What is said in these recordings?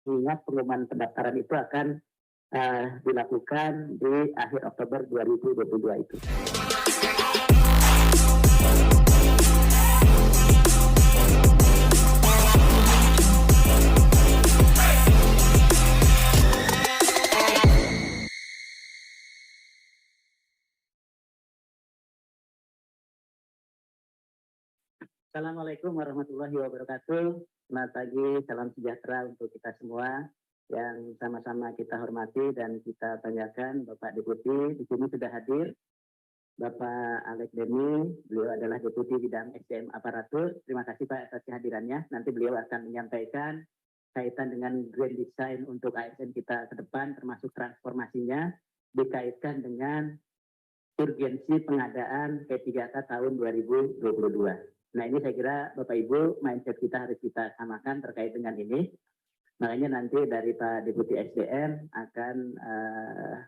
Mengingat pengumuman pendaftaran itu akan dilakukan di akhir Oktober 2022 itu. Assalamualaikum warahmatullahi wabarakatuh. Selamat pagi, salam sejahtera untuk kita semua yang sama-sama kita hormati dan kita tanyakan. Bapak Deputi di sini sudah hadir. Bapak Alex Demi, beliau adalah Deputi Bidang SDM Aparatur. Terima kasih Pak atas kehadirannya. Nanti beliau akan menyampaikan kaitan dengan grand design untuk ASN kita ke depan, termasuk transformasinya dikaitkan dengan urgensi pengadaan P3K tahun 2022. Nah ini saya kira Bapak Ibu mindset kita harus kita samakan terkait dengan ini. Makanya nanti dari Pak Deputi SDM akan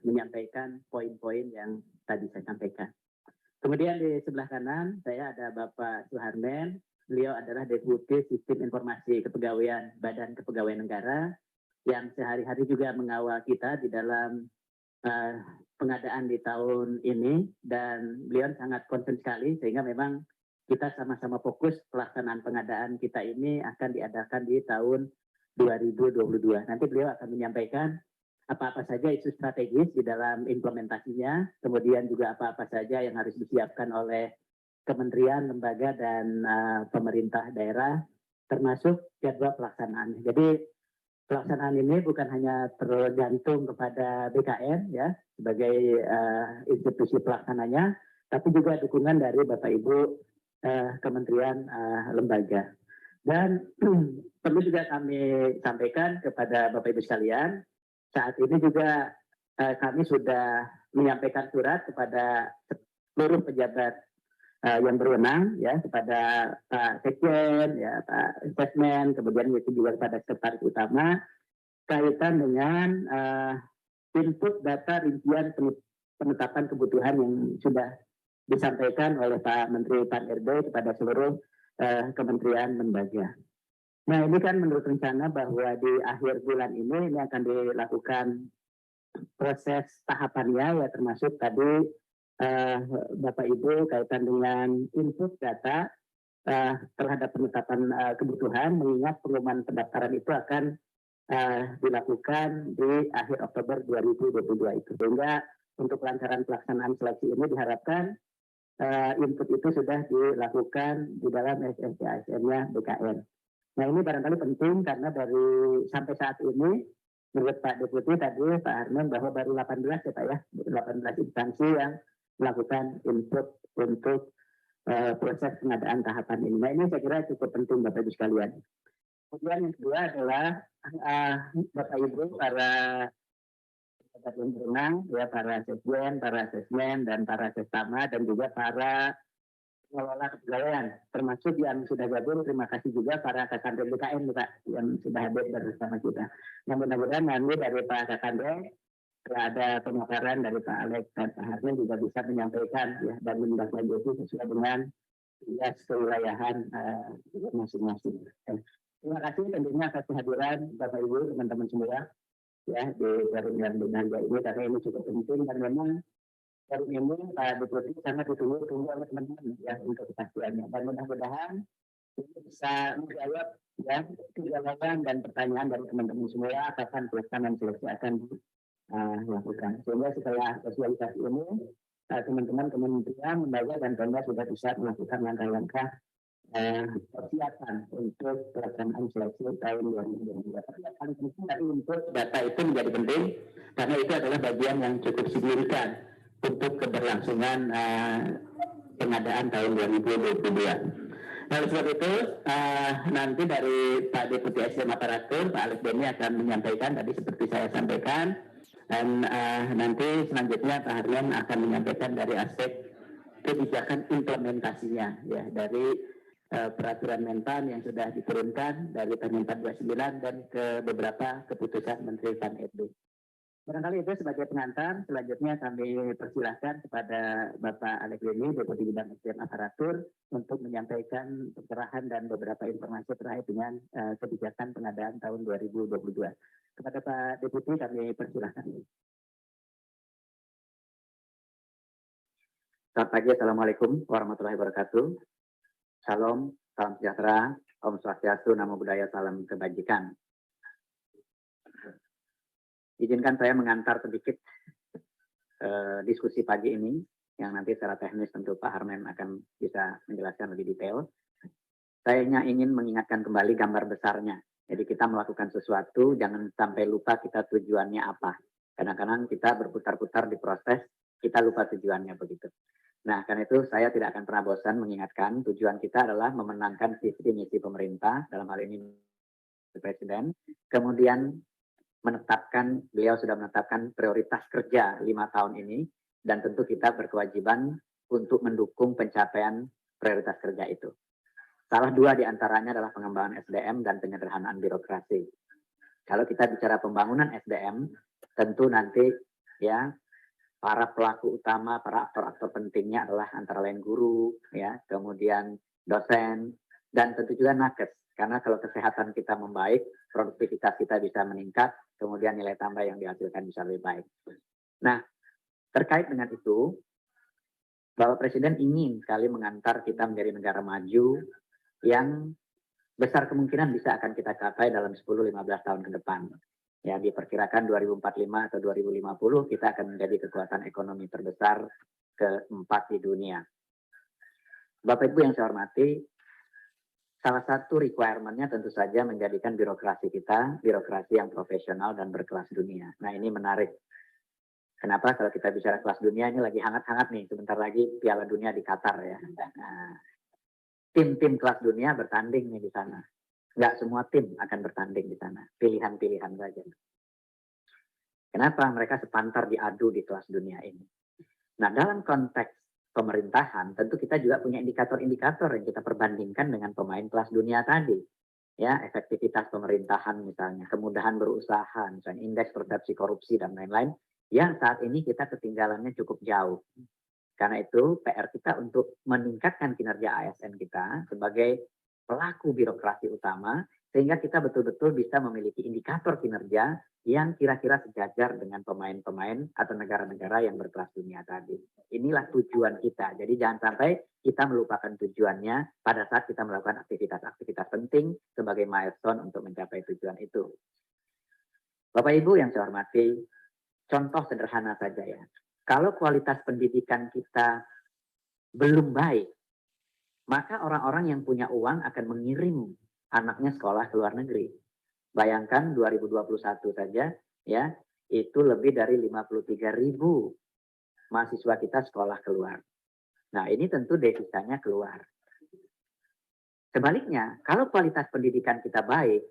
menyampaikan poin-poin yang tadi saya sampaikan. Kemudian di sebelah kanan saya ada Bapak Suharmen. Beliau adalah Deputi Sistem Informasi Kepegawaian Badan Kepegawaian Negara yang sehari-hari juga mengawal kita di dalam pengadaan di tahun ini, dan beliau sangat concern sekali sehingga memang kita sama-sama fokus pelaksanaan pengadaan kita ini akan diadakan di tahun 2022. Nanti beliau akan menyampaikan apa-apa saja isu strategis di dalam implementasinya, kemudian juga apa-apa saja yang harus disiapkan oleh kementerian, lembaga, dan pemerintah daerah, termasuk jadwal pelaksanaan. Jadi pelaksanaan ini bukan hanya tergantung kepada BKN ya sebagai institusi pelaksananya, tapi juga dukungan dari Bapak Ibu kementerian lembaga. Dan perlu juga kami sampaikan kepada Bapak Ibu sekalian, saat ini juga kami sudah menyampaikan surat kepada seluruh pejabat yang berwenang ya, kepada Pak Sekjen, ya Pak Investment, kemudian itu juga kepada Sekretaris Utama kaitan dengan input data rincian penetapan kebutuhan yang sudah disampaikan oleh Pak Menteri Pan-RB kepada seluruh kementerian lembaga. Nah ini kan menurut rencana bahwa di akhir bulan ini akan dilakukan proses tahapannya ya, termasuk tadi Bapak Ibu kaitan dengan input data terhadap penetapan kebutuhan, mengingat pengumuman pendaftaran itu akan dilakukan di akhir Oktober 2022 itu. Sehingga untuk kelancaran pelaksanaan seleksi ini diharapkan input itu sudah dilakukan di dalam SSC ASN-nya BKN. Nah ini barangkali penting karena dari sampai saat ini menurut Pak Deputi tadi Pak Harmen bahwa baru 18 ya Pak ya, 18 instansi yang melakukan input untuk proses pengadaan tahapan ini. Nah ini saya kira cukup penting Bapak Ibu sekalian. Kemudian yang kedua adalah Bapak Ibu para pejabat yang berwenang ya, para sekjen, para asesmen, dan para sestama, dan juga para pengelola kepegawaian, termasuk yang sudah gabung. Terima kasih juga para Kakandre BKN Pak yang sudah hadir bersama kita. Yang mudah-mudahan nanti dari Pak Kakandre setelah ada pemaparan dari Pak Alex dan Pak Harmen juga bisa menyampaikan ya, dan menindaklanjuti sesuai dengan tugas kewilayahan masing-masing. Terima kasih tentunya atas kehadiran Bapak Ibu teman-teman semua ya di forum yang berbahagia ini, karena ini cukup penting dan memang forum ini Pak Deputi sangat ditunggu-tunggu oleh teman-teman ya untuk kepastiannya, dan mudah-mudahan ini bisa menjawab ya kegalauan dan pertanyaan dari teman-teman semua kapan pelaksanaan seleksi akan dilakukan, sehingga setelah sosialisasi ini teman-teman kementerian, lembaga, dan Pemda sudah bisa melakukan langkah-langkah persiapan untuk pelaksanaan seleksi tahun 2022. Tapi yang paling penting dari untuk data itu menjadi penting karena itu adalah bagian yang cukup signifikan untuk keberlangsungan pengadaan tahun 2022. Oleh sebab itu nanti dari Pak Deputi SDM Aparatur Pak Alex Demi akan menyampaikan tadi seperti saya sampaikan, dan nanti selanjutnya Pak Harmen akan menyampaikan dari aspek kebijakan implementasinya ya, dari peraturan Menpan yang sudah diturunkan dari Permenpan 29 dan ke beberapa keputusan Menteri Pan-RB. Barangkali itu sebagai pengantar, selanjutnya kami persilahkan kepada Bapak Alex Lili, Deputi Bidang SDM Aparatur, untuk menyampaikan pencerahan dan beberapa informasi terkait dengan kebijakan pengadaan tahun 2022. Kepada Pak Deputi kami persilahkan. Selamat pagi, Assalamualaikum warahmatullahi wabarakatuh. Salam, salam sejahtera, Om Swastiastu, Namo Buddhaya, salam kebajikan. Izinkan saya mengantar sedikit diskusi pagi ini, yang nanti secara teknis tentu Pak Harmen akan bisa menjelaskan lebih detail. Saya hanya ingin mengingatkan kembali gambar besarnya. Jadi kita melakukan sesuatu, jangan sampai lupa kita tujuannya apa. Kadang-kadang kita berputar-putar di proses, kita lupa tujuannya begitu. Nah, karena itu saya tidak akan pernah bosan mengingatkan tujuan kita adalah memenangkan visi misi pemerintah, dalam hal ini Presiden, kemudian beliau sudah menetapkan prioritas kerja 5 tahun ini, dan tentu kita berkewajiban untuk mendukung pencapaian prioritas kerja itu. Salah 2 diantaranya adalah pengembangan SDM dan penyederhanaan birokrasi. Kalau kita bicara pembangunan SDM, tentu nanti ya para pelaku utama, para aktor-aktor pentingnya adalah antara lain guru, ya, kemudian dosen, dan tentu juga nakes. Karena kalau kesehatan kita membaik, produktivitas kita bisa meningkat, kemudian nilai tambah yang dihasilkan bisa lebih baik. Nah, terkait dengan itu, Bapak Presiden ingin sekali mengantar kita menjadi negara maju yang besar kemungkinan bisa akan kita capai dalam 10-15 tahun ke depan. Ya, diperkirakan 2045 atau 2050 kita akan menjadi kekuatan ekonomi terbesar keempat di dunia. Bapak Ibu yang saya hormati, salah satu requirement-nya tentu saja menjadikan birokrasi kita, birokrasi yang profesional dan berkelas dunia. Nah, ini menarik. Kenapa? Kalau kita bicara kelas dunia, ini lagi hangat-hangat nih. Sebentar lagi Piala Dunia di Qatar ya. Nah, tim-tim kelas dunia bertanding nih di sana. Nggak semua tim akan bertanding di sana. Pilihan-pilihan saja. Kenapa? Mereka sepantar diadu di kelas dunia ini. Nah, dalam konteks pemerintahan, tentu kita juga punya indikator-indikator yang kita perbandingkan dengan pemain kelas dunia tadi. Ya, efektivitas pemerintahan misalnya, kemudahan berusaha, misalnya indeks persepsi korupsi dan lain-lain, yang saat ini kita ketinggalannya cukup jauh. Karena itu PR kita untuk meningkatkan kinerja ASN kita sebagai pelaku birokrasi utama, sehingga kita betul-betul bisa memiliki indikator kinerja yang kira-kira sejajar dengan pemain-pemain atau negara-negara yang berkelas dunia tadi. Inilah tujuan kita. Jadi jangan sampai kita melupakan tujuannya pada saat kita melakukan aktivitas-aktivitas penting sebagai milestone untuk mencapai tujuan itu. Bapak Ibu yang saya hormati, contoh sederhana saja ya. Kalau kualitas pendidikan kita belum baik, maka orang-orang yang punya uang akan mengirim anaknya sekolah ke luar negeri. Bayangkan 2021 saja ya, itu lebih dari 53.000 mahasiswa kita sekolah keluar. Nah, ini tentu devisanya keluar. Sebaliknya, kalau kualitas pendidikan kita baik,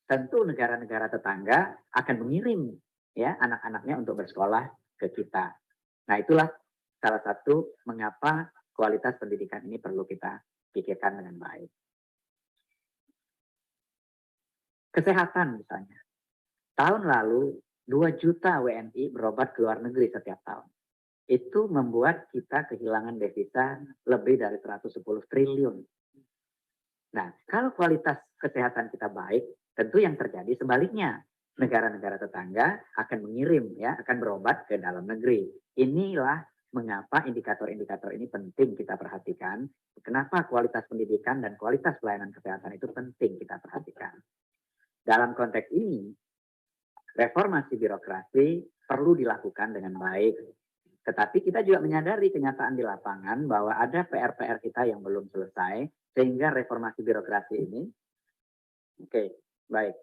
tentu negara-negara tetangga akan mengirim ya anak-anaknya untuk bersekolah ke kita. Nah, itulah salah satu mengapa kualitas pendidikan ini perlu kita pikirkan dengan baik. Kesehatan misalnya. Tahun lalu 2 juta WNI berobat ke luar negeri setiap tahun. Itu membuat kita kehilangan devisa lebih dari 110 triliun. Nah, kalau kualitas kesehatan kita baik, tentu yang terjadi sebaliknya. Negara-negara tetangga akan mengirim ya, akan berobat ke dalam negeri. Inilah mengapa indikator-indikator ini penting kita perhatikan. Kenapa kualitas pendidikan dan kualitas pelayanan kesehatan itu penting kita perhatikan. Dalam konteks ini, reformasi birokrasi perlu dilakukan dengan baik. Tetapi kita juga menyadari kenyataan di lapangan bahwa ada PR-PR kita yang belum selesai, sehingga reformasi birokrasi ini, oke, baik.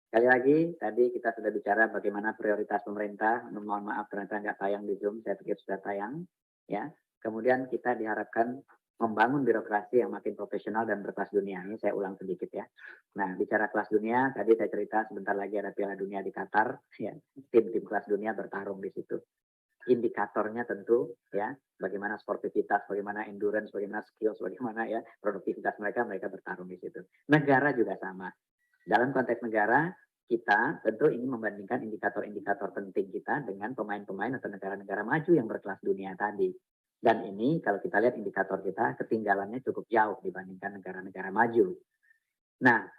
Sekali lagi, tadi kita sudah bicara bagaimana prioritas pemerintah. Mohon maaf ternyata nggak tayang di Zoom, saya pikir sudah tayang. Ya, kemudian kita diharapkan membangun birokrasi yang makin profesional dan berkelas dunia. Ini saya ulang sedikit ya. Nah, bicara kelas dunia, tadi saya cerita sebentar lagi ada Piala Dunia di Qatar. Ya, tim-tim kelas dunia bertarung di situ. Indikatornya tentu ya, bagaimana sportivitas, bagaimana endurance, bagaimana skills, bagaimana ya produktivitas mereka bertarung di situ. Negara juga sama. Dalam konteks negara, kita tentu ingin membandingkan indikator-indikator penting kita dengan pemain-pemain atau negara-negara maju yang berkelas dunia tadi. Dan ini kalau kita lihat indikator kita ketinggalannya cukup jauh dibandingkan negara-negara maju. Nah,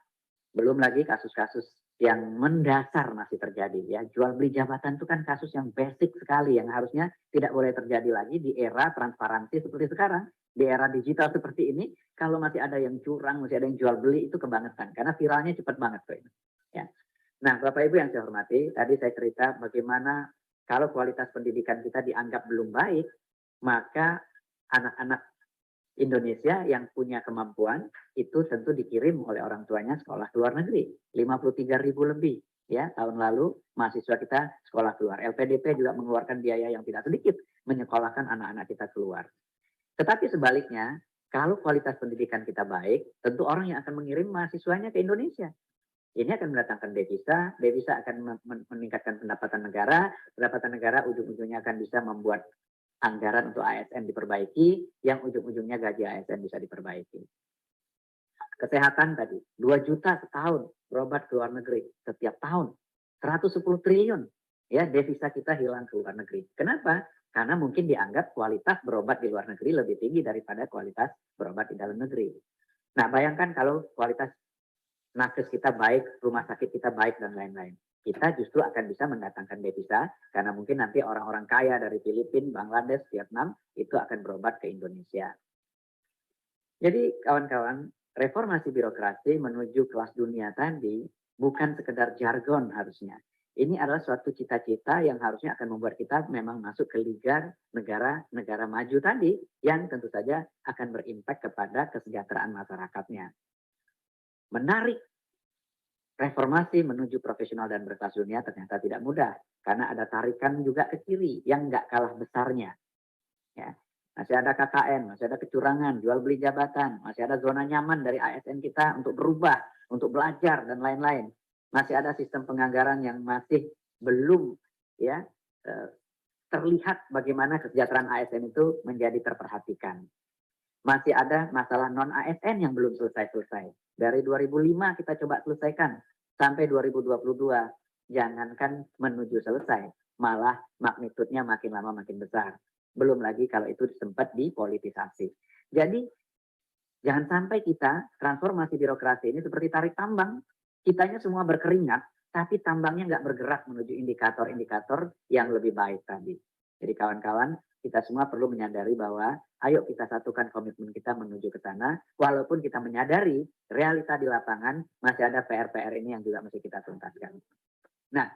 belum lagi kasus-kasus yang mendasar masih terjadi ya. Jual beli jabatan itu kan kasus yang basic sekali yang harusnya tidak boleh terjadi lagi di era transparansi seperti sekarang. Di era digital seperti ini, kalau masih ada yang curang, masih ada yang jual beli itu kebangetan karena viralnya cepat banget tuh ini. Ya. Nah, Bapak Ibu yang saya hormati, tadi saya cerita bagaimana kalau kualitas pendidikan kita dianggap belum baik, maka anak-anak Indonesia yang punya kemampuan itu tentu dikirim oleh orang tuanya sekolah ke luar negeri. 53.000 lebih ya tahun lalu mahasiswa kita sekolah keluar. LPDP juga mengeluarkan biaya yang tidak sedikit menyekolahkan anak-anak kita keluar. Tetapi sebaliknya, kalau kualitas pendidikan kita baik, tentu orang yang akan mengirim mahasiswanya ke Indonesia. Ini akan mendatangkan devisa, devisa akan meningkatkan pendapatan negara ujung-ujungnya akan bisa membuat anggaran untuk ASN diperbaiki, yang ujung-ujungnya gaji ASN bisa diperbaiki. Kesehatan tadi, 2 juta setahun berobat ke luar negeri setiap tahun. 110 triliun ya devisa kita hilang ke luar negeri. Kenapa? Karena mungkin dianggap kualitas berobat di luar negeri lebih tinggi daripada kualitas berobat di dalam negeri. Nah, bayangkan kalau kualitas nakes kita baik, rumah sakit kita baik, dan lain-lain. Kita justru akan bisa mendatangkan devisa karena mungkin nanti orang-orang kaya dari Filipina, Bangladesh, Vietnam itu akan berobat ke Indonesia. Jadi kawan-kawan, reformasi birokrasi menuju kelas dunia tadi bukan sekedar jargon harusnya. Ini adalah suatu cita-cita yang harusnya akan membuat kita memang masuk ke liga negara-negara maju tadi yang tentu saja akan berimpact kepada kesejahteraan masyarakatnya. Menarik reformasi menuju profesional dan berkelas dunia ternyata tidak mudah karena ada tarikan juga ke kiri yang nggak kalah besarnya. Ya, masih ada KKN, masih ada kecurangan, jual beli jabatan, masih ada zona nyaman dari ASN kita untuk berubah, untuk belajar dan lain-lain. Masih ada sistem penganggaran yang masih belum ya terlihat bagaimana kesejahteraan ASN itu menjadi terperhatikan. Masih ada masalah non ASN yang belum selesai-selesai. Dari 2005 kita coba selesaikan sampai 2022. Jangankan menuju selesai, malah magnitudenya makin lama makin besar. Belum lagi kalau itu sempat dipolitisasi. Jadi jangan sampai kita transformasi birokrasi ini seperti tarik tambang. Kitanya semua berkeringat, tapi tambangnya nggak bergerak menuju indikator-indikator yang lebih baik tadi. Jadi kawan-kawan, kita semua perlu menyadari bahwa ayo kita satukan komitmen kita menuju ke sana, walaupun kita menyadari realita di lapangan masih ada PR-PR ini yang juga mesti kita tuntaskan. Nah,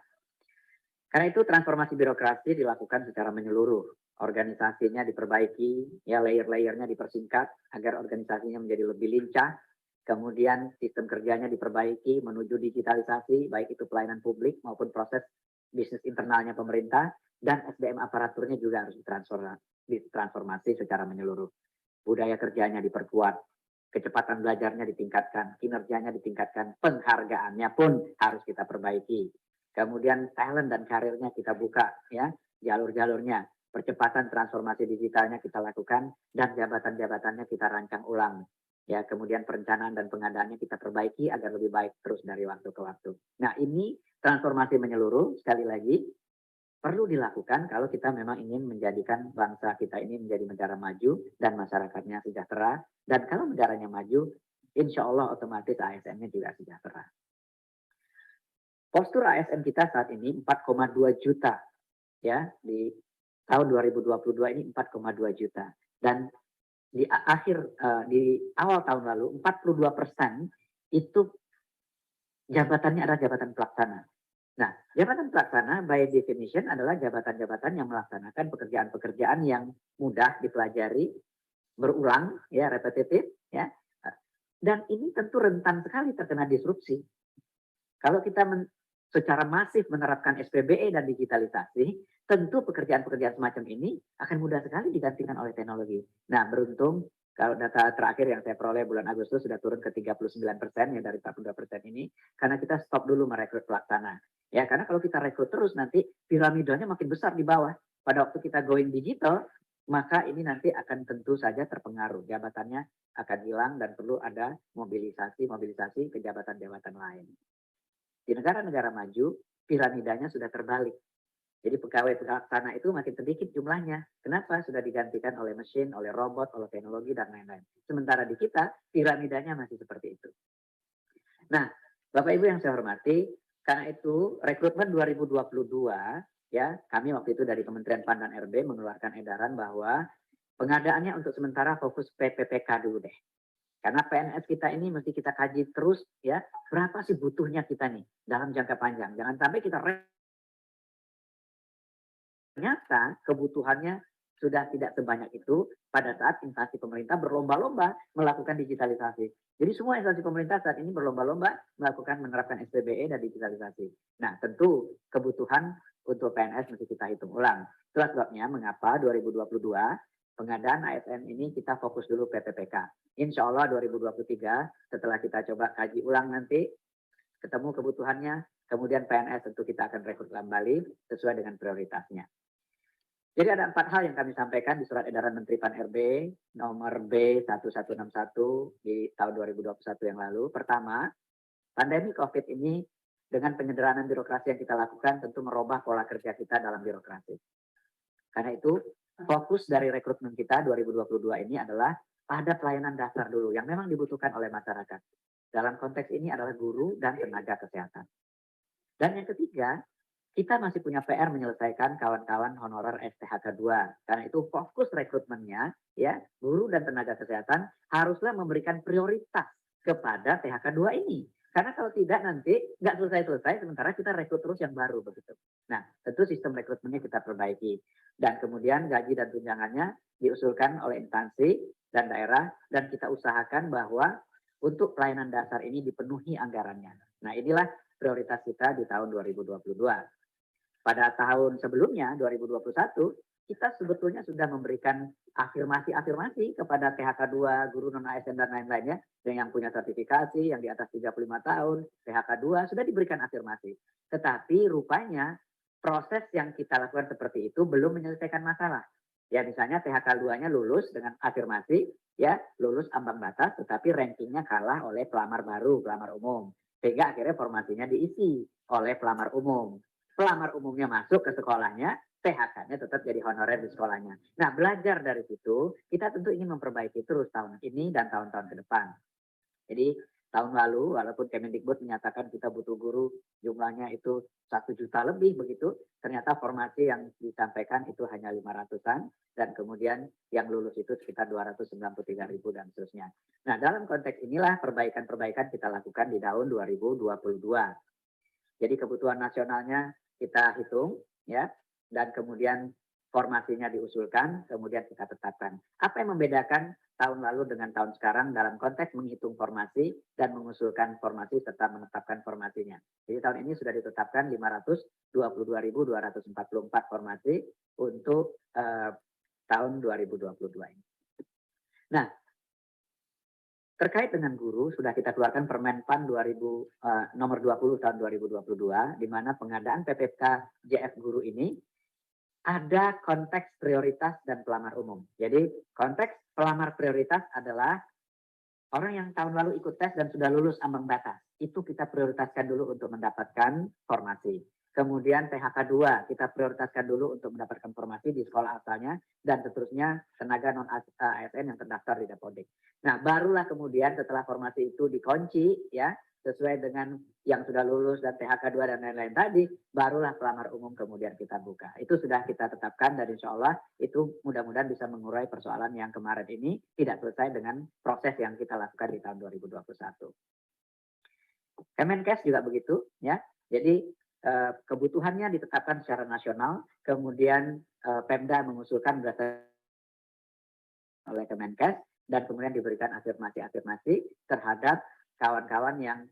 karena itu transformasi birokrasi dilakukan secara menyeluruh. Organisasinya diperbaiki, ya layer-layernya dipersingkat agar organisasinya menjadi lebih lincah. Kemudian sistem kerjanya diperbaiki menuju digitalisasi, baik itu pelayanan publik maupun proses bisnis internalnya pemerintah. Dan SDM aparaturnya juga harus ditransformasi secara menyeluruh. Budaya kerjanya diperkuat, kecepatan belajarnya ditingkatkan, kinerjanya ditingkatkan, penghargaannya pun harus kita perbaiki. Kemudian talent dan karirnya kita buka, ya jalur-jalurnya, percepatan transformasi digitalnya kita lakukan, dan jabatan-jabatannya kita rancang ulang. Ya, kemudian perencanaan dan pengadaannya kita perbaiki agar lebih baik terus dari waktu ke waktu. Nah, ini transformasi menyeluruh sekali lagi perlu dilakukan kalau kita memang ingin menjadikan bangsa kita ini menjadi negara maju dan masyarakatnya sejahtera. Dan kalau negaranya maju, insya Allah otomatis ASN-nya juga sejahtera. Postur ASN kita saat ini 4,2 juta. Ya, di tahun 2022 ini 4,2 juta. Dan di awal tahun lalu 42% itu jabatannya adalah jabatan pelaksana. Nah, jabatan pelaksana by definition adalah jabatan-jabatan yang melaksanakan pekerjaan-pekerjaan yang mudah dipelajari, berulang, ya repetitif, ya. Dan ini tentu rentan sekali terkena disrupsi. Kalau kita secara masif menerapkan SPBE dan digitalisasi, tentu pekerjaan-pekerjaan semacam ini akan mudah sekali digantikan oleh teknologi. Nah, beruntung kalau data terakhir yang saya peroleh bulan Agustus sudah turun ke 39% ya dari 42% ini, karena kita stop dulu merekrut pelaksana. Ya, karena kalau kita rekrut terus nanti piramidanya makin besar di bawah. Pada waktu kita going digital, maka ini nanti akan tentu saja terpengaruh. Jabatannya akan hilang dan perlu ada mobilisasi ke jabatan-jabatan lain. Di negara-negara maju, piramidanya sudah terbalik. Jadi pegawai pelaksana itu makin sedikit jumlahnya. Kenapa? Sudah digantikan oleh mesin, oleh robot, oleh teknologi, dan lain-lain. Sementara di kita, piramidanya masih seperti itu. Nah, Bapak Ibu yang saya hormati, karena itu rekrutmen 2022, ya, kami waktu itu dari Kementerian PAN dan RB mengeluarkan edaran bahwa pengadaannya untuk sementara fokus PPPK dulu deh. Karena PNS kita ini mesti kita kaji terus, ya, berapa sih butuhnya kita nih dalam jangka panjang. Jangan sampai kita ternyata kebutuhannya sudah tidak sebanyak itu pada saat instansi pemerintah berlomba-lomba melakukan digitalisasi. Jadi semua instansi pemerintah saat ini berlomba-lomba melakukan menerapkan SPBE dan digitalisasi. Nah, tentu kebutuhan untuk PNS mesti kita hitung ulang. Itulah sebabnya mengapa 2022 pengadaan ASN ini kita fokus dulu PPPK. Insya Allah 2023 setelah kita coba kaji ulang nanti, ketemu kebutuhannya, kemudian PNS tentu kita akan rekrut kembali sesuai dengan prioritasnya. Jadi ada 4 hal yang kami sampaikan di surat edaran Menteri PAN-RB nomor B1161 di tahun 2021 yang lalu. Pertama, pandemi COVID ini dengan penyederhanaan birokrasi yang kita lakukan tentu merubah pola kerja kita dalam birokrasi. Karena itu fokus dari rekrutmen kita 2022 ini adalah pada pelayanan dasar dulu yang memang dibutuhkan oleh masyarakat. Dalam konteks ini adalah guru dan tenaga kesehatan. Dan yang ketiga, kita masih punya PR menyelesaikan kawan-kawan honorer STHK 2. Karena itu fokus rekrutmennya, ya, guru dan tenaga kesehatan haruslah memberikan prioritas kepada THK 2 ini. Karena kalau tidak nanti nggak selesai-selesai, sementara kita rekrut terus yang baru begitu. Nah, tentu sistem rekrutmennya kita perbaiki. Dan kemudian gaji dan tunjangannya diusulkan oleh instansi dan daerah, dan kita usahakan bahwa untuk pelayanan dasar ini dipenuhi anggarannya. Nah, inilah prioritas kita di tahun 2022. Pada tahun sebelumnya, 2021, kita sebetulnya sudah memberikan afirmasi-afirmasi kepada THK 2, guru non-ASN dan lain-lainnya, yang punya sertifikasi, yang di atas 35 tahun, THK 2, sudah diberikan afirmasi. Tetapi rupanya proses yang kita lakukan seperti itu belum menyelesaikan masalah. Ya misalnya THK 2-nya lulus dengan afirmasi, ya lulus ambang batas, tetapi rankingnya kalah oleh pelamar baru, pelamar umum. Sehingga akhirnya formasinya diisi oleh pelamar umum. Pelamar umumnya masuk ke sekolahnya, THK-nya tetap jadi honorer di sekolahnya. Nah, belajar dari situ, kita tentu ingin memperbaiki terus tahun ini dan tahun-tahun ke depan. Jadi, tahun lalu, walaupun Kemendikbud menyatakan kita butuh guru, jumlahnya itu 1 juta lebih begitu, ternyata formasi yang disampaikan itu hanya 500-an, dan kemudian yang lulus itu sekitar 293.000 dan seterusnya. Nah, dalam konteks inilah perbaikan-perbaikan kita lakukan di tahun 2022. Jadi kebutuhan nasionalnya kita hitung, ya, dan kemudian formasinya diusulkan, kemudian kita tetapkan. Apa yang membedakan tahun lalu dengan tahun sekarang dalam konteks menghitung formasi dan mengusulkan formasi serta menetapkan formasinya. Jadi tahun ini sudah ditetapkan 522.244 formasi untuk tahun 2022 ini. Nah, terkait dengan guru, sudah kita keluarkan Permen PAN nomor 20 tahun 2022, di mana pengadaan PPK JF guru ini ada konteks prioritas dan pelamar umum. Jadi konteks pelamar prioritas adalah orang yang tahun lalu ikut tes dan sudah lulus ambang batas. Itu kita prioritaskan dulu untuk mendapatkan formasi. Kemudian THK 2 kita prioritaskan dulu untuk mendapatkan formasi di sekolah asalnya, dan seterusnya tenaga non-ASN yang terdaftar di Dapodik. Nah, barulah kemudian setelah formasi itu dikunci, ya, sesuai dengan yang sudah lulus dan THK 2 dan lain-lain tadi, barulah pelamar umum kemudian kita buka. Itu sudah kita tetapkan, dan insya Allah itu mudah-mudahan bisa mengurai persoalan yang kemarin ini tidak selesai dengan proses yang kita lakukan di tahun 2021. Kemenkes juga begitu, ya. Jadi kebutuhannya ditetapkan secara nasional, kemudian Pemda mengusulkan berdasarkan oleh Kemenkes, dan kemudian diberikan afirmasi-afirmasi terhadap kawan-kawan yang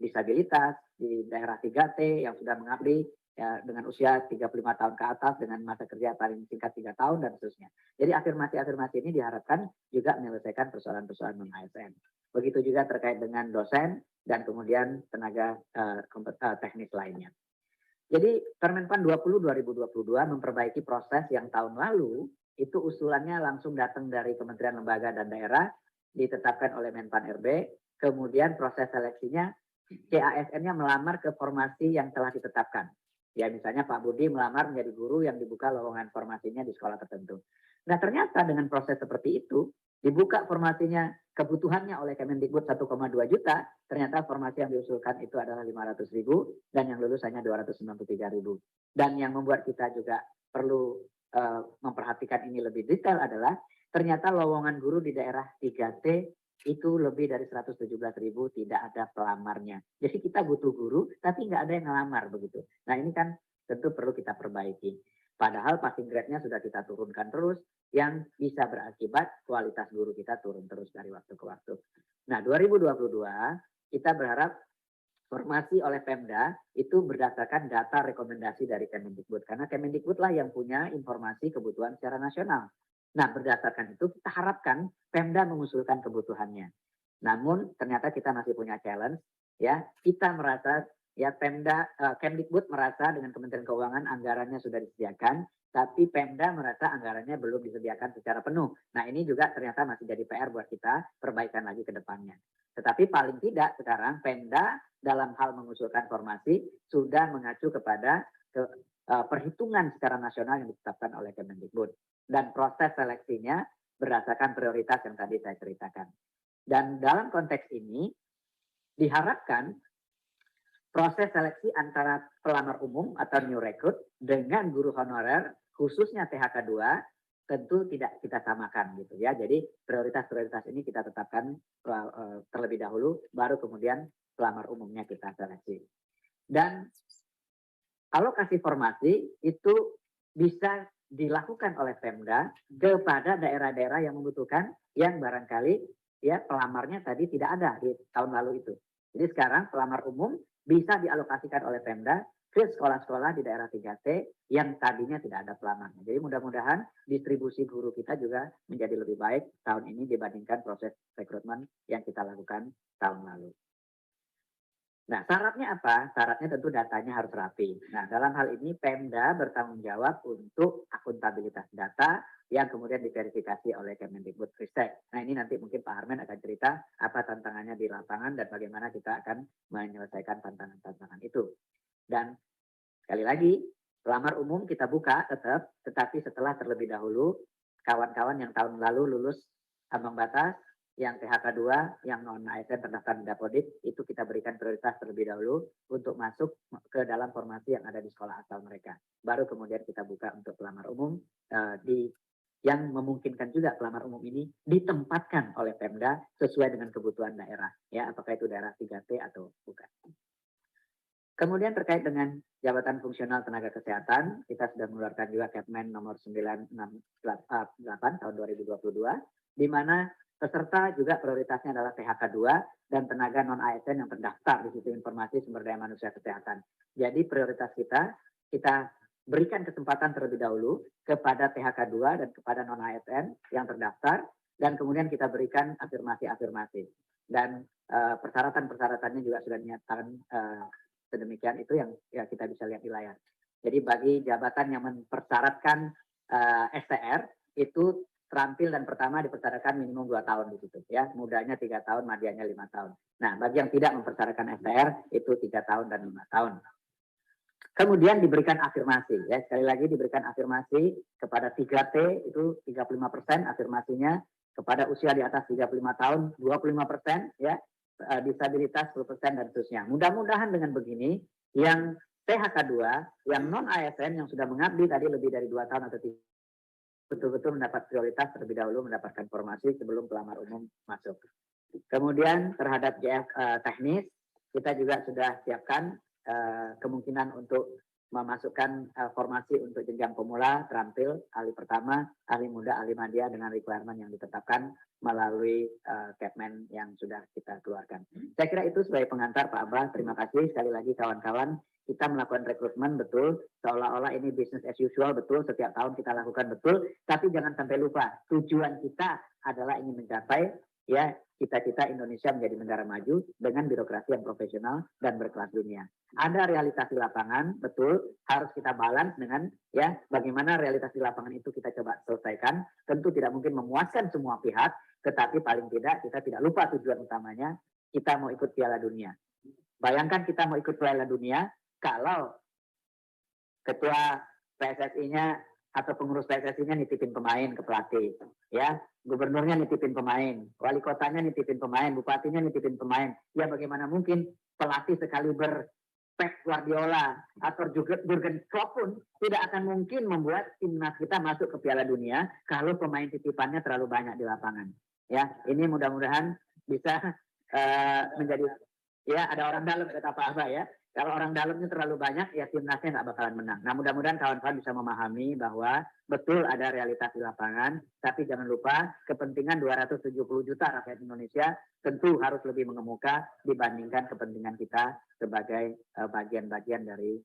disabilitas di daerah 3T yang sudah mengabdi, ya, dengan usia 35 tahun ke atas dengan masa kerja paling singkat 3 tahun dan seterusnya. Jadi afirmasi-afirmasi ini diharapkan juga menyelesaikan persoalan-persoalan non-ASN. Begitu juga terkait dengan dosen dan kemudian tenaga teknis lainnya. Jadi Permen PAN 20 2022 memperbaiki proses yang tahun lalu itu usulannya langsung datang dari kementerian, lembaga, dan daerah, ditetapkan oleh Menpan RB, kemudian proses seleksinya CASN-nya melamar ke formasi yang telah ditetapkan. Ya misalnya Pak Budi melamar menjadi guru yang dibuka lowongan formasinya di sekolah tertentu. Nah ternyata dengan proses seperti itu, dibuka formasinya kebutuhannya oleh Kemendikbud 1,2 juta, ternyata formasi yang diusulkan itu adalah 500.000 dan yang lulus hanya 293.000. Dan yang membuat kita juga perlu memperhatikan ini lebih detail adalah ternyata lowongan guru di daerah 3T itu lebih dari 117.000 tidak ada pelamarnya. Jadi kita butuh guru tapi nggak ada yang ngelamar begitu. Nah ini kan tentu perlu kita perbaiki. Padahal passing grade-nya sudah kita turunkan terus yang bisa berakibat kualitas guru kita turun terus dari waktu ke waktu. Nah 2022 kita berharap formasi oleh Pemda itu berdasarkan data rekomendasi dari Kemendikbud. Karena Kemendikbud lah yang punya informasi kebutuhan secara nasional. Nah berdasarkan itu kita harapkan Pemda mengusulkan kebutuhannya. Namun ternyata kita masih punya challenge. Ya, kita merasa ya Kemdikbud merasa dengan Kementerian Keuangan anggarannya sudah disediakan, tapi Pemda merasa anggarannya belum disediakan secara penuh. Nah ini juga ternyata masih jadi PR buat kita perbaikan lagi ke depannya. Tetapi paling tidak sekarang Pemda dalam hal mengusulkan formasi sudah mengacu kepada perhitungan secara nasional yang ditetapkan oleh Kemendikbud. Dan proses seleksinya berdasarkan prioritas yang tadi saya ceritakan. Dan dalam konteks ini diharapkan proses seleksi antara pelamar umum atau new recruit dengan guru honorer khususnya THK 2 tentu tidak kita samakan gitu ya. Jadi prioritas-prioritas ini kita tetapkan terlebih dahulu baru kemudian pelamar umumnya kita seleksi. Dan alokasi formasi itu bisa dilakukan oleh Pemda kepada daerah-daerah yang membutuhkan yang barangkali ya pelamarnya tadi tidak ada di tahun lalu itu. Jadi sekarang pelamar umum bisa dialokasikan oleh Pemda ke sekolah-sekolah di daerah 3T yang tadinya tidak ada pelamarnya. Jadi mudah-mudahan distribusi guru kita juga menjadi lebih baik tahun ini dibandingkan proses rekrutmen yang kita lakukan tahun lalu. Nah, syaratnya apa? Syaratnya tentu datanya harus rapi. Nah, dalam hal ini Pemda bertanggung jawab untuk akuntabilitas data yang kemudian diverifikasi oleh Kemendikbud Ristek. Nah, ini nanti mungkin Pak Harmen akan cerita apa tantangannya di lapangan dan bagaimana kita akan menyelesaikan tantangan-tantangan itu. Dan sekali lagi, pelamar umum kita buka tetap, tetapi setelah terlebih dahulu kawan-kawan yang tahun lalu lulus ambang batas, yang THK 2, yang non-ASN terdaftar di Dapodik, itu kita berikan prioritas terlebih dahulu untuk masuk ke dalam formasi yang ada di sekolah asal mereka. Baru kemudian kita buka untuk pelamar umum yang memungkinkan juga pelamar umum ini ditempatkan oleh Pemda sesuai dengan kebutuhan daerah. Ya, apakah itu daerah 3T atau bukan. Kemudian terkait dengan jabatan fungsional tenaga kesehatan, kita sudah mengeluarkan juga Kepmen nomor 968 tahun 2022, di mana peserta juga prioritasnya adalah THK 2 dan tenaga non-ASN yang terdaftar di situ informasi sumber daya manusia kesehatan. Jadi prioritas kita berikan kesempatan terlebih dahulu kepada THK 2 dan kepada non-ASN yang terdaftar, dan kemudian kita berikan afirmasi-afirmasi. Dan persyaratan-persyaratannya juga sudah dinyatakan sedemikian itu yang ya kita bisa lihat di layar. Jadi bagi jabatan yang mempersyaratkan STR itu terampil dan pertama dipersyaratkan minimum 2 tahun di situ ya, mudanya 3 tahun, madianya 5 tahun. Nah, bagi yang tidak mempersyaratkan STR itu 3 tahun dan 5 tahun. Kemudian diberikan afirmasi ya, sekali lagi diberikan afirmasi kepada 3T itu 35% afirmasinya, kepada usia di atas 35 tahun 25% ya, disabilitas 10% dan seterusnya. Mudah-mudahan dengan begini yang THK 2, yang non ASN yang sudah mengabdi tadi lebih dari 2 tahun atau 3 betul-betul mendapat prioritas terlebih dahulu mendapatkan formasi sebelum pelamar umum masuk. Kemudian terhadap JF teknis, kita juga sudah siapkan kemungkinan untuk memasukkan formasi untuk jenjang pemula, terampil, ahli pertama, ahli muda, ahli madya dengan requirement yang ditetapkan melalui Kepmen yang sudah kita keluarkan. Saya kira itu sebagai pengantar Pak Abah. Terima kasih sekali lagi kawan-kawan. Kita melakukan rekrutmen betul, seolah-olah ini business as usual betul, setiap tahun kita lakukan betul, tapi jangan sampai lupa tujuan kita adalah ingin mencapai ya cita-cita Indonesia menjadi negara maju dengan birokrasi yang profesional dan berkelas dunia. Ada realitas di lapangan, betul, harus kita balance dengan ya bagaimana realitas di lapangan itu kita coba selesaikan. Tentu tidak mungkin memuaskan semua pihak, tetapi paling tidak kita tidak lupa tujuan utamanya, kita mau ikut Piala Dunia. Bayangkan kita mau ikut Piala Dunia, kalau ketua PSSI-nya atau pengurus PSSI-nya nitipin pemain ke pelatih, ya, gubernurnya nitipin pemain, wali kotanya nitipin pemain, bupatinya nitipin pemain. Ya bagaimana mungkin pelatih sekaliber Pep Guardiola atau Jurgen Klopp pun tidak akan mungkin membuat timnas kita masuk ke Piala Dunia kalau pemain titipannya terlalu banyak di lapangan. Ya, ini mudah-mudahan bisa menjadi, ya, ada orang dalam kata Pak Aba, ya. Kalau orang dalamnya terlalu banyak, ya timnasnya nggak bakalan menang. Nah, mudah-mudahan kawan-kawan bisa memahami bahwa betul ada realitas di lapangan, tapi jangan lupa kepentingan 270 juta rakyat Indonesia tentu harus lebih mengemuka dibandingkan kepentingan kita sebagai bagian-bagian dari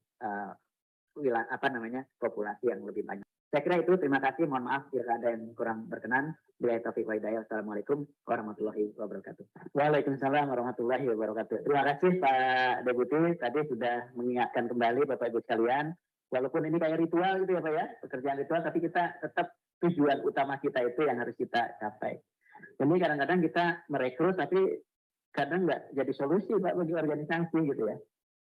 populasi yang lebih banyak. Saya kira itu, terima kasih, mohon maaf jika ada yang kurang berkenan. Bila taufiq wa hidayah. Assalamualaikum warahmatullahi wabarakatuh. Waalaikumsalam warahmatullahi wabarakatuh. Terima kasih Pak Deputi, tadi sudah mengingatkan kembali Bapak Ibu sekalian, walaupun ini kayak ritual gitu ya Pak ya, pekerjaan ritual, tapi kita tetap tujuan utama kita itu yang harus kita capai. Jadi kadang-kadang kita merekrut tapi kadang nggak jadi solusi Pak bagi organisasi gitu ya.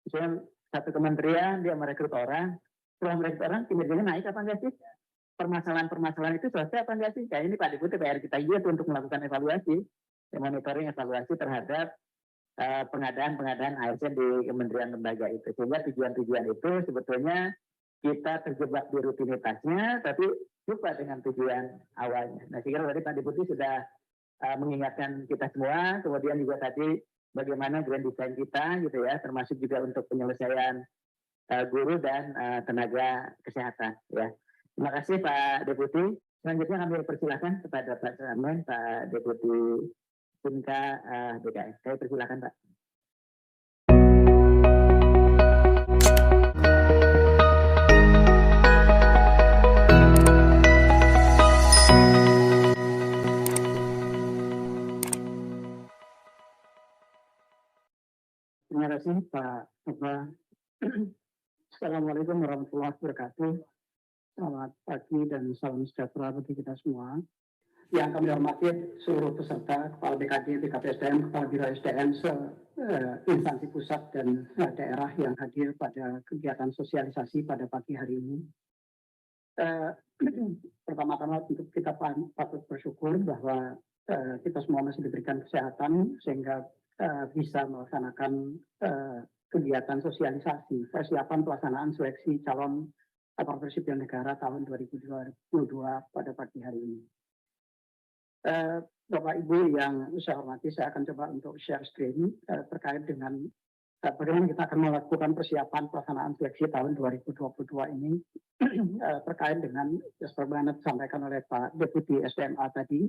Misalnya satu kementerian dia merekrut orang, setelah merekrut orang kinerjanya naik apa enggak sih? Permasalahan-permasalahan itu selesai apa enggak sih? Kayak ini Pak Deputi PR kita juga untuk melakukan evaluasi, monitoring evaluasi terhadap pengadaan ASN di kementerian lembaga itu. Sehingga tujuan-tujuan itu sebetulnya kita terjebak di rutinitasnya, tapi lupa dengan tujuan awalnya. Nah, saya kira tadi Pak Deputi sudah mengingatkan kita semua, kemudian juga tadi bagaimana grand design kita gitu ya, termasuk juga untuk penyelesaian guru dan tenaga kesehatan ya. Terima kasih Pak Deputi. Selanjutnya kami persilakan kepada Pak Samen, Pak Deputi Simka BKS. Saya persilakan Pak. Terima kasih Pak. Assalamualaikum warahmatullahi wabarakatuh. Selamat pagi dan salam sejahtera bagi kita semua. Yang kami hormati seluruh peserta, Kepala BKD, BKPSDM, Kepala Biro SDM, instansi pusat dan daerah yang hadir pada kegiatan sosialisasi pada pagi hari ini. Pertama-tama untuk kita patut bersyukur bahwa kita semua masih diberikan kesehatan sehingga bisa melaksanakan kegiatan sosialisasi persiapan pelaksanaan seleksi calon aparatur sipil negara tahun 2022 pada pagi hari ini. Bapak Ibu yang saya hormati, saya akan coba untuk share screen terkait dengan bagaimana kita akan melakukan persiapan pelaksanaan seleksi tahun 2022 ini terkait dengan sebagaimana disampaikan oleh Pak Deputi SDMA tadi.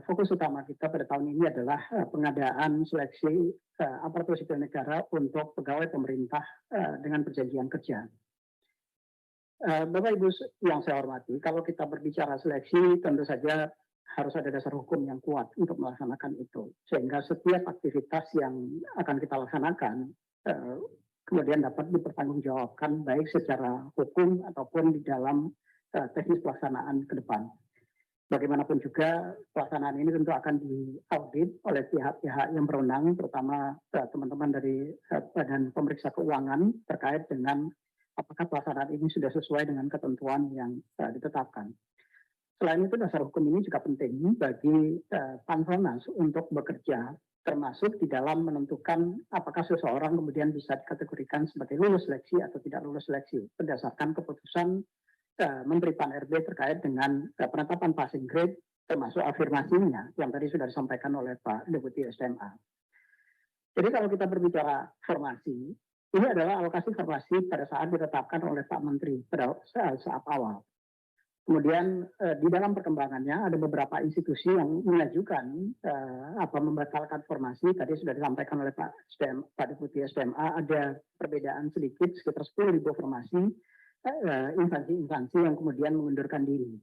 Fokus utama kita pada tahun ini adalah pengadaan seleksi aparatur sipil negara untuk pegawai pemerintah dengan perjanjian kerja. Bapak Ibu yang saya hormati, kalau kita berbicara seleksi tentu saja harus ada dasar hukum yang kuat untuk melaksanakan itu. Sehingga setiap aktivitas yang akan kita laksanakan kemudian dapat dipertanggungjawabkan baik secara hukum ataupun di dalam teknis pelaksanaan ke depan. Bagaimanapun juga pelaksanaan ini tentu akan diaudit oleh pihak-pihak yang berwenang, terutama teman-teman dari Badan Pemeriksa Keuangan terkait dengan apakah pelaksanaan ini sudah sesuai dengan ketentuan yang ditetapkan. Selain itu, dasar hukum ini juga penting bagi Panselnas untuk bekerja, termasuk di dalam menentukan apakah seseorang kemudian bisa dikategorikan sebagai lulus seleksi atau tidak lulus seleksi, berdasarkan keputusan Menteri Pan-RB terkait dengan penetapan passing grade, termasuk afirmasinya yang tadi sudah disampaikan oleh Pak Deputi SDMA. Jadi kalau kita berbicara formasi, ini adalah alokasi formasi pada saat ditetapkan oleh Pak Menteri pada saat awal. Kemudian di dalam perkembangannya ada beberapa institusi yang mengajukan membatalkan formasi. Tadi sudah disampaikan oleh Pak Deputi SDMA, ada perbedaan sedikit sekitar 10.000 formasi instansi-instansi yang kemudian mengundurkan diri.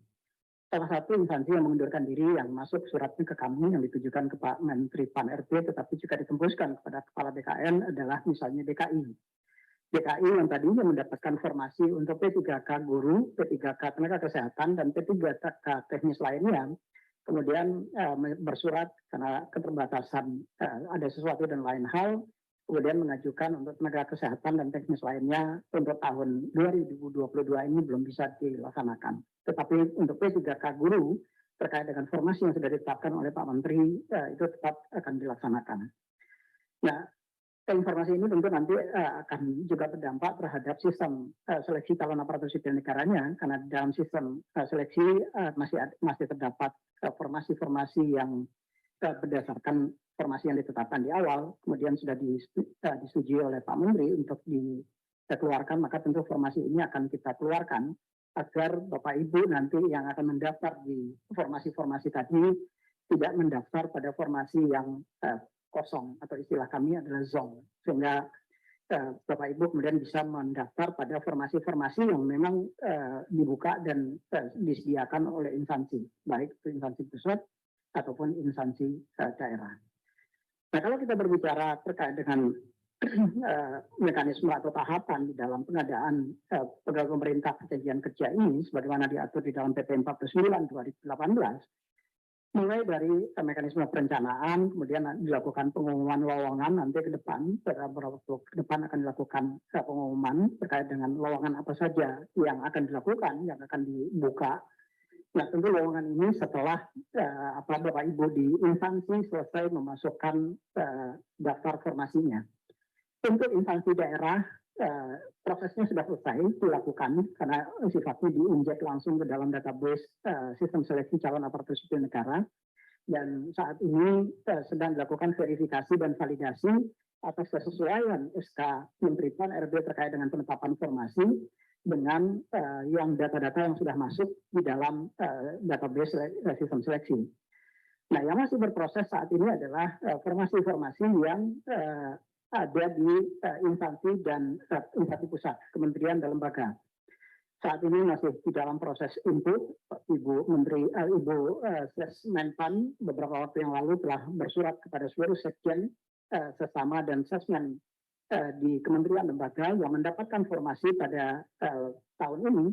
Salah satu instansi yang mengundurkan diri yang masuk suratnya ke kami yang ditujukan ke Pak Menteri Pan-RB tetapi juga ditembuskan kepada Kepala BKN adalah misalnya DKI. DKI yang tadinya mendapatkan formasi untuk P3K guru, P3K tenaga kesehatan, dan P3K teknis lainnya, kemudian bersurat karena keterbatasan ada sesuatu dan lain hal, kemudian mengajukan untuk tenaga kesehatan dan teknis lainnya untuk tahun 2022 ini belum bisa dilaksanakan. Tetapi untuk P3K guru terkait dengan formasi yang sudah ditetapkan oleh Pak Menteri itu tetap akan dilaksanakan. Nah, informasi ini tentu nanti akan juga berdampak terhadap sistem seleksi calon aparatur sipil negaranya, karena dalam sistem seleksi masih terdapat formasi-formasi yang berdasarkan formasi yang ditetapkan di awal, kemudian sudah disetujui oleh Pak Menteri untuk dikeluarkan, maka tentu formasi ini akan kita keluarkan agar Bapak Ibu nanti yang akan mendaftar di formasi-formasi tadi tidak mendaftar pada formasi yang kosong, atau istilah kami adalah zong, sehingga Bapak Ibu kemudian bisa mendaftar pada formasi-formasi yang memang dibuka dan disediakan oleh instansi, baik itu instansi pusat ataupun instansi daerah. Nah, kalau kita berbicara terkait dengan mekanisme atau tahapan di dalam pengadaan pegawai pemerintah perjanjian kerja ini, sebagaimana diatur di dalam PP 49 2018, mulai dari mekanisme perencanaan, kemudian dilakukan pengumuman lowongan nanti ke depan, beberapa waktu ke depan akan dilakukan pengumuman terkait dengan lowongan apa saja yang akan dilakukan, yang akan dibuka. Nah, tentu lowongan ini setelah Bapak Ibu di instansi selesai memasukkan daftar formasinya. Untuk instansi daerah, prosesnya sudah selesai dilakukan karena sifatnya diinjek langsung ke dalam database sistem seleksi calon aparatur sipil negara. Dan saat ini sedang dilakukan verifikasi dan validasi atas kesesuaian SK Menteri PAN RB terkait dengan penetapan formasi dengan yang data-data yang sudah masuk di dalam database sistem seleksi. Nah, yang masih berproses saat ini adalah formasi-formasi yang ada di instansi dan instansi pusat, kementerian dan lembaga. Saat ini masih di dalam proses input. Ibu Menteri, Ibu Sesmenpan beberapa waktu yang lalu telah bersurat kepada seluruh sekjen sesama dan sesmen di kementerian lembaga yang mendapatkan formasi pada tahun ini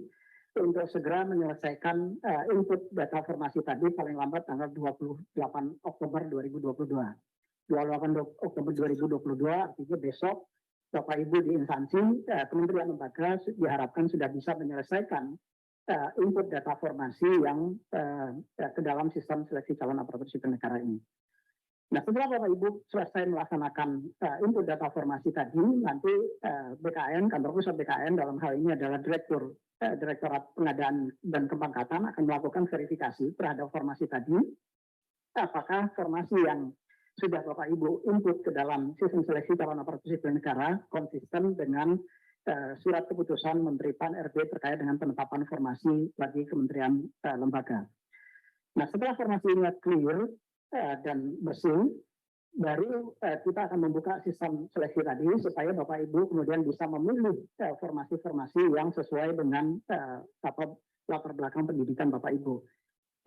untuk segera menyelesaikan input data formasi tadi paling lambat tanggal 28 Oktober 2022. 28 Oktober 2022 artinya besok Bapak Ibu di instansi kementerian lembaga diharapkan sudah bisa menyelesaikan input data formasi yang ke dalam sistem seleksi calon aparatur sipil negara ini. Nah, setelah Bapak Ibu selesai melaksanakan input data formasi tadi, nanti BKN, kantor pusat BKN dalam hal ini adalah Direktorat Pengadaan dan Kepangkatan akan melakukan verifikasi terhadap formasi tadi, apakah formasi yang sudah Bapak Ibu input ke dalam sistem seleksi calon aparatur sipil negara konsisten dengan surat keputusan Menteri PAN RB terkait dengan penetapan formasi bagi kementerian lembaga. Nah, setelah formasi ini clear dan bersih, baru kita akan membuka sistem seleksi tadi supaya Bapak Ibu kemudian bisa memilih formasi-formasi yang sesuai dengan latar belakang pendidikan Bapak Ibu.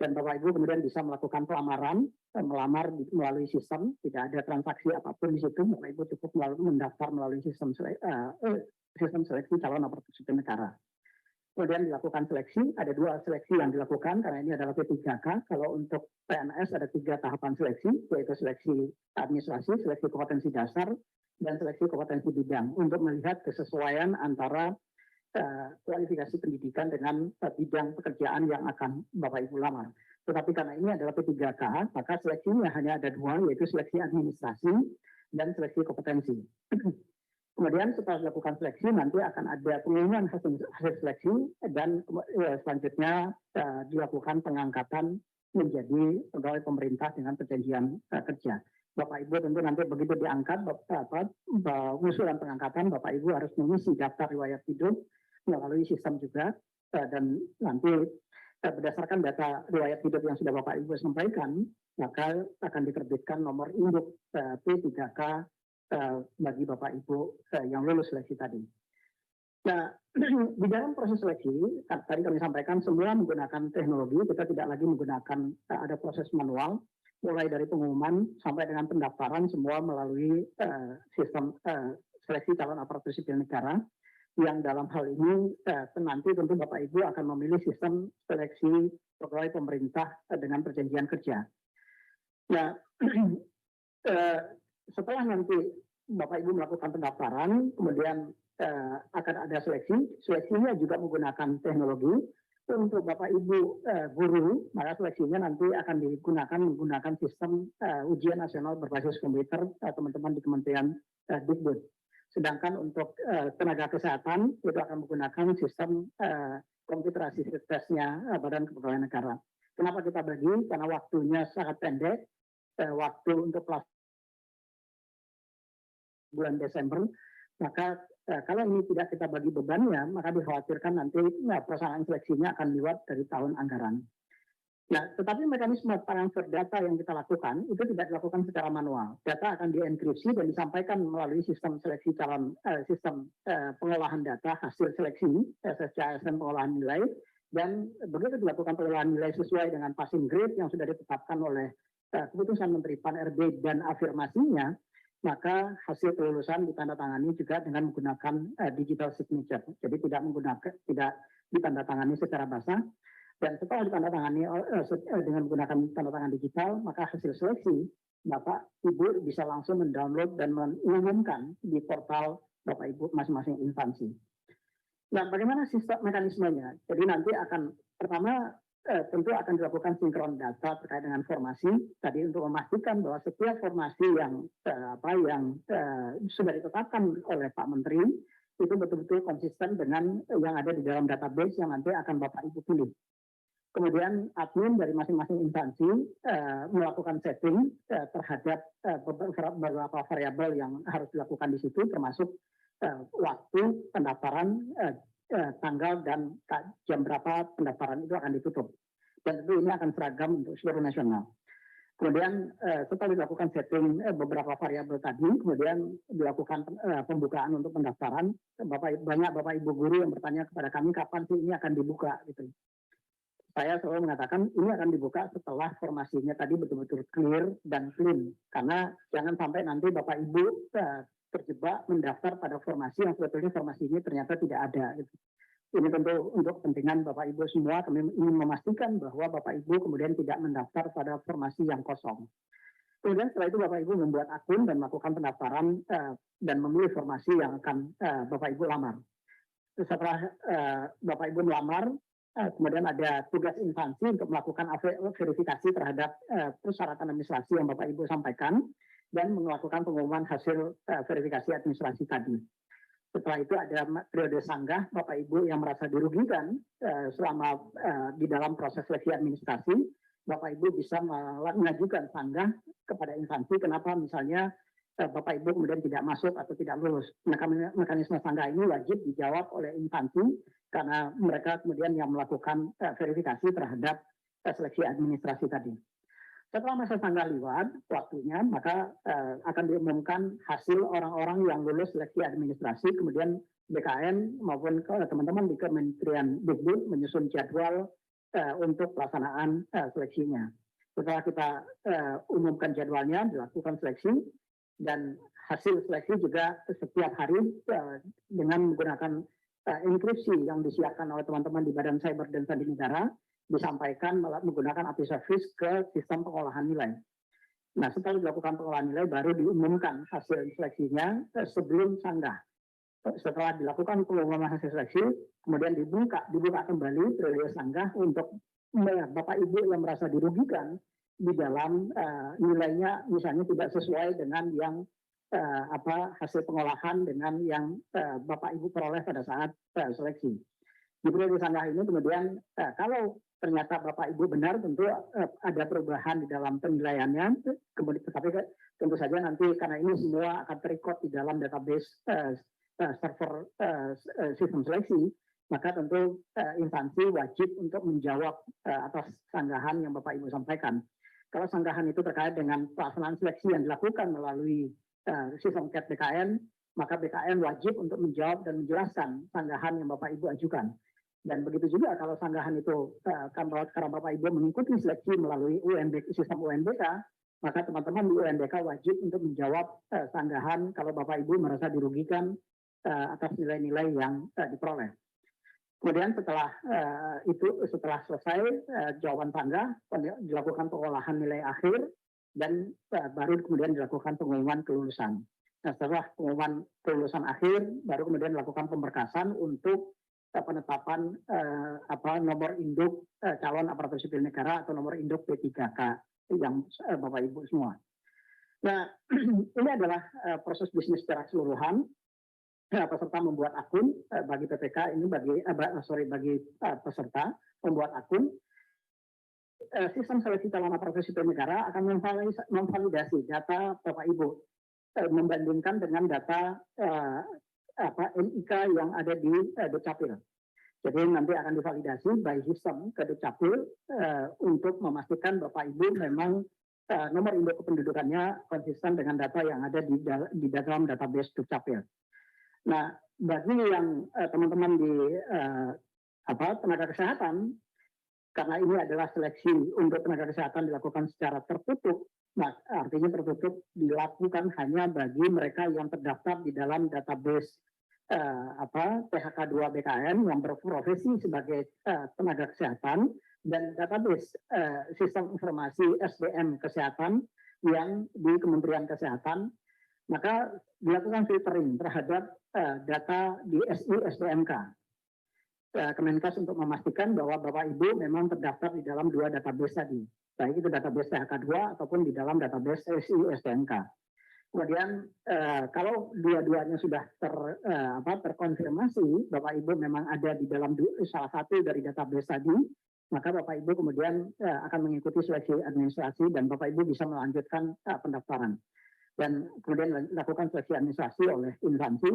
Dan Bapak Ibu kemudian bisa melakukan pelamaran, melamar melalui sistem, tidak ada transaksi apapun di situ. Bapak Ibu cukup mendaftar melalui sistem seleksi calon aparatur sipil negara. Kemudian dilakukan seleksi, ada 2 seleksi yang dilakukan karena ini adalah P3K. Kalau untuk PNS ada 3 tahapan seleksi, yaitu seleksi administrasi, seleksi kompetensi dasar, dan seleksi kompetensi bidang untuk melihat kesesuaian antara kualifikasi pendidikan dengan bidang pekerjaan yang akan Bapak Ibu lamar. Tetapi karena ini adalah P3K, maka seleksinya hanya ada 2, yaitu seleksi administrasi dan seleksi kompetensi. Kemudian setelah dilakukan seleksi, nanti akan ada pengumuman hasil seleksi dan selanjutnya dilakukan pengangkatan menjadi pegawai pemerintah dengan perjanjian kerja. Bapak Ibu tentu nanti begitu diangkat, usulan pengangkatan, Bapak Ibu harus mengisi daftar riwayat hidup melalui sistem juga, dan nanti berdasarkan data riwayat hidup yang sudah Bapak Ibu sampaikan, maka akan diterbitkan nomor induk P3K bagi Bapak Ibu yang lulus seleksi tadi. Nah, di dalam proses seleksi, tadi kami sampaikan semua menggunakan teknologi, kita tidak lagi menggunakan ada proses manual, mulai dari pengumuman sampai dengan pendaftaran semua melalui sistem seleksi calon aparatur sipil negara, yang dalam hal ini nanti tentu Bapak Ibu akan memilih sistem seleksi pegawai pemerintah dengan perjanjian kerja. Nah, setelah nanti Bapak Ibu melakukan pendaftaran, kemudian akan ada seleksi. Seleksinya juga menggunakan teknologi. Untuk Bapak Ibu guru, maka seleksinya nanti akan menggunakan sistem ujian nasional berbasis komputer teman-teman di Kementerian Dikbud. Sedangkan untuk tenaga kesehatan itu akan menggunakan sistem komputer assisted testnya Badan Kepegawaian Negara. Kenapa kita bagi? Karena waktunya sangat pendek. Waktu untuk kelas bulan Desember, maka kalau ini tidak kita bagi bebannya, maka dikhawatirkan nanti pelaksanaan seleksinya akan lewat dari tahun anggaran. Nah, tetapi mekanisme transfer data yang kita lakukan itu tidak dilakukan secara manual. Data akan dienkripsi dan disampaikan melalui sistem seleksi calon, sistem pengolahan data hasil seleksi SSCSN pengolahan nilai, dan begitu dilakukan pengolahan nilai sesuai dengan passing grade yang sudah ditetapkan oleh keputusan Menteri Pan-RB dan afirmasinya, maka hasil kelulusan ditandatangani juga dengan menggunakan digital signature. Jadi tidak ditandatangani secara basah. Dan setelah ditandatangani dengan menggunakan tanda tangan digital, maka hasil seleksi Bapak Ibu bisa langsung mendownload dan mengumumkan di portal Bapak Ibu masing-masing instansi. Nah, bagaimana sistem mekanismenya? Jadi nanti akan pertama tentu akan dilakukan sinkron data terkait dengan formasi tadi untuk memastikan bahwa setiap formasi yang sudah ditetapkan oleh Pak Menteri itu betul-betul konsisten dengan yang ada di dalam database yang nanti akan Bapak Ibu pilih. Kemudian admin dari masing-masing instansi melakukan setting terhadap beberapa variabel yang harus dilakukan di situ, termasuk waktu pendaftaran, tanggal dan jam berapa pendaftaran itu akan ditutup. Dan tentu ini akan seragam untuk seluruh nasional. Kemudian setelah dilakukan setting beberapa variabel tadi, kemudian dilakukan pembukaan untuk pendaftaran. Banyak Bapak Ibu guru yang bertanya kepada kami kapan sih ini akan dibuka gitu. Saya selalu mengatakan ini akan dibuka setelah formasinya tadi betul-betul clear dan clean. Karena jangan sampai nanti Bapak Ibu terjebak mendaftar pada formasi yang sebetulnya formasinya ternyata tidak ada. Gitu. Ini tentu untuk kepentingan Bapak Ibu semua, kami ingin memastikan bahwa Bapak Ibu kemudian tidak mendaftar pada formasi yang kosong. Kemudian setelah itu Bapak Ibu membuat akun dan melakukan pendaftaran dan memilih formasi yang akan Bapak Ibu lamar. Setelah Bapak Ibu melamar, kemudian ada tugas instansi untuk melakukan verifikasi terhadap persyaratan administrasi yang Bapak Ibu sampaikan dan melakukan pengumuman hasil verifikasi administrasi tadi. Setelah itu ada periode sanggah Bapak Ibu yang merasa dirugikan selama di dalam proses seleksi administrasi. Bapak Ibu bisa mengajukan sanggah kepada instansi kenapa misalnya Bapak Ibu kemudian tidak masuk atau tidak lulus. Mekanisme sanggah ini wajib dijawab oleh instansi karena mereka kemudian yang melakukan verifikasi terhadap seleksi administrasi tadi. Setelah masa sanggah lewat waktunya, maka akan diumumkan hasil orang-orang yang lulus seleksi administrasi, kemudian BKN maupun teman-teman di Kementerian Dikbud menyusun jadwal untuk pelaksanaan seleksinya. Setelah kita umumkan jadwalnya, dilakukan seleksi, dan hasil seleksi juga setiap hari dengan menggunakan enkripsi yang disiapkan oleh teman-teman di Badan Cyber dan Sandi Negara disampaikan menggunakan API service ke sistem pengolahan nilai. Nah, setelah dilakukan pengolahan nilai baru diumumkan hasil seleksinya sebelum sanggah. Setelah dilakukan pengumuman hasil seleksi, kemudian dibuka kembali periode sanggah untuk Bapak Ibu yang merasa dirugikan di dalam nilainya misalnya tidak sesuai dengan yang hasil pengolahan dengan yang Bapak Ibu peroleh pada saat seleksi. Di periode sanggah ini kemudian kalau ternyata Bapak Ibu benar tentu ada perubahan di dalam penilaiannya, kemudian tetapi tentu saja nanti karena ini semua akan terrecord di dalam database server sistem seleksi, maka tentu instansi wajib untuk menjawab atas sanggahan yang Bapak Ibu sampaikan. Kalau sanggahan itu terkait dengan pelaksanaan seleksi yang dilakukan melalui sistem CAT BKN, maka BKN wajib untuk menjawab dan menjelaskan sanggahan yang Bapak Ibu ajukan. Dan begitu juga kalau sanggahan itu karena Bapak Ibu mengikuti seleksi melalui sistem UNBK, maka teman-teman di UNBK wajib untuk menjawab sanggahan kalau Bapak Ibu merasa dirugikan atas nilai-nilai yang diperoleh. Kemudian setelah selesai jawaban sanggah, dilakukan pengolahan nilai akhir dan baru kemudian dilakukan pengumuman kelulusan. Nah, setelah pengumuman kelulusan akhir, baru kemudian dilakukan pemberkasan untuk penetapan nomor induk calon aparatur sipil negara atau nomor induk P3K yang Bapak Ibu semua. Nah, ini adalah proses bisnis secara keseluruhan. Peserta membuat akun bagi PPK ini bagi peserta membuat akun. Sistem seleksi calon aparatur sipil negara akan memvalidasi data Bapak Ibu membandingkan dengan data NIK yang ada di Dukcapil. Jadi nanti akan divalidasi by sistem ke Dukcapil untuk memastikan Bapak Ibu memang nomor induk kependudukannya konsisten dengan data yang ada di dalam database Dukcapil. Nah, bagi yang teman-teman di tenaga kesehatan, karena ini adalah seleksi untuk tenaga kesehatan dilakukan secara tertutup, nah, artinya tertutup dilakukan hanya bagi mereka yang terdaftar di dalam database PHK2 BKN yang berprofesi sebagai tenaga kesehatan dan database sistem informasi SDM kesehatan yang di Kementerian Kesehatan, maka dilakukan filtering terhadap data di SI SDMK. Kemenkes untuk memastikan bahwa Bapak Ibu memang terdaftar di dalam dua database tadi, baik itu database PHK2 ataupun di dalam database SI SDMK. Kemudian kalau dua-duanya sudah terkonfirmasi Bapak Ibu memang ada di dalam salah satu dari database tadi, maka Bapak Ibu kemudian akan mengikuti seleksi administrasi dan Bapak Ibu bisa melanjutkan pendaftaran. Dan kemudian lakukan seleksi administrasi oleh instansi.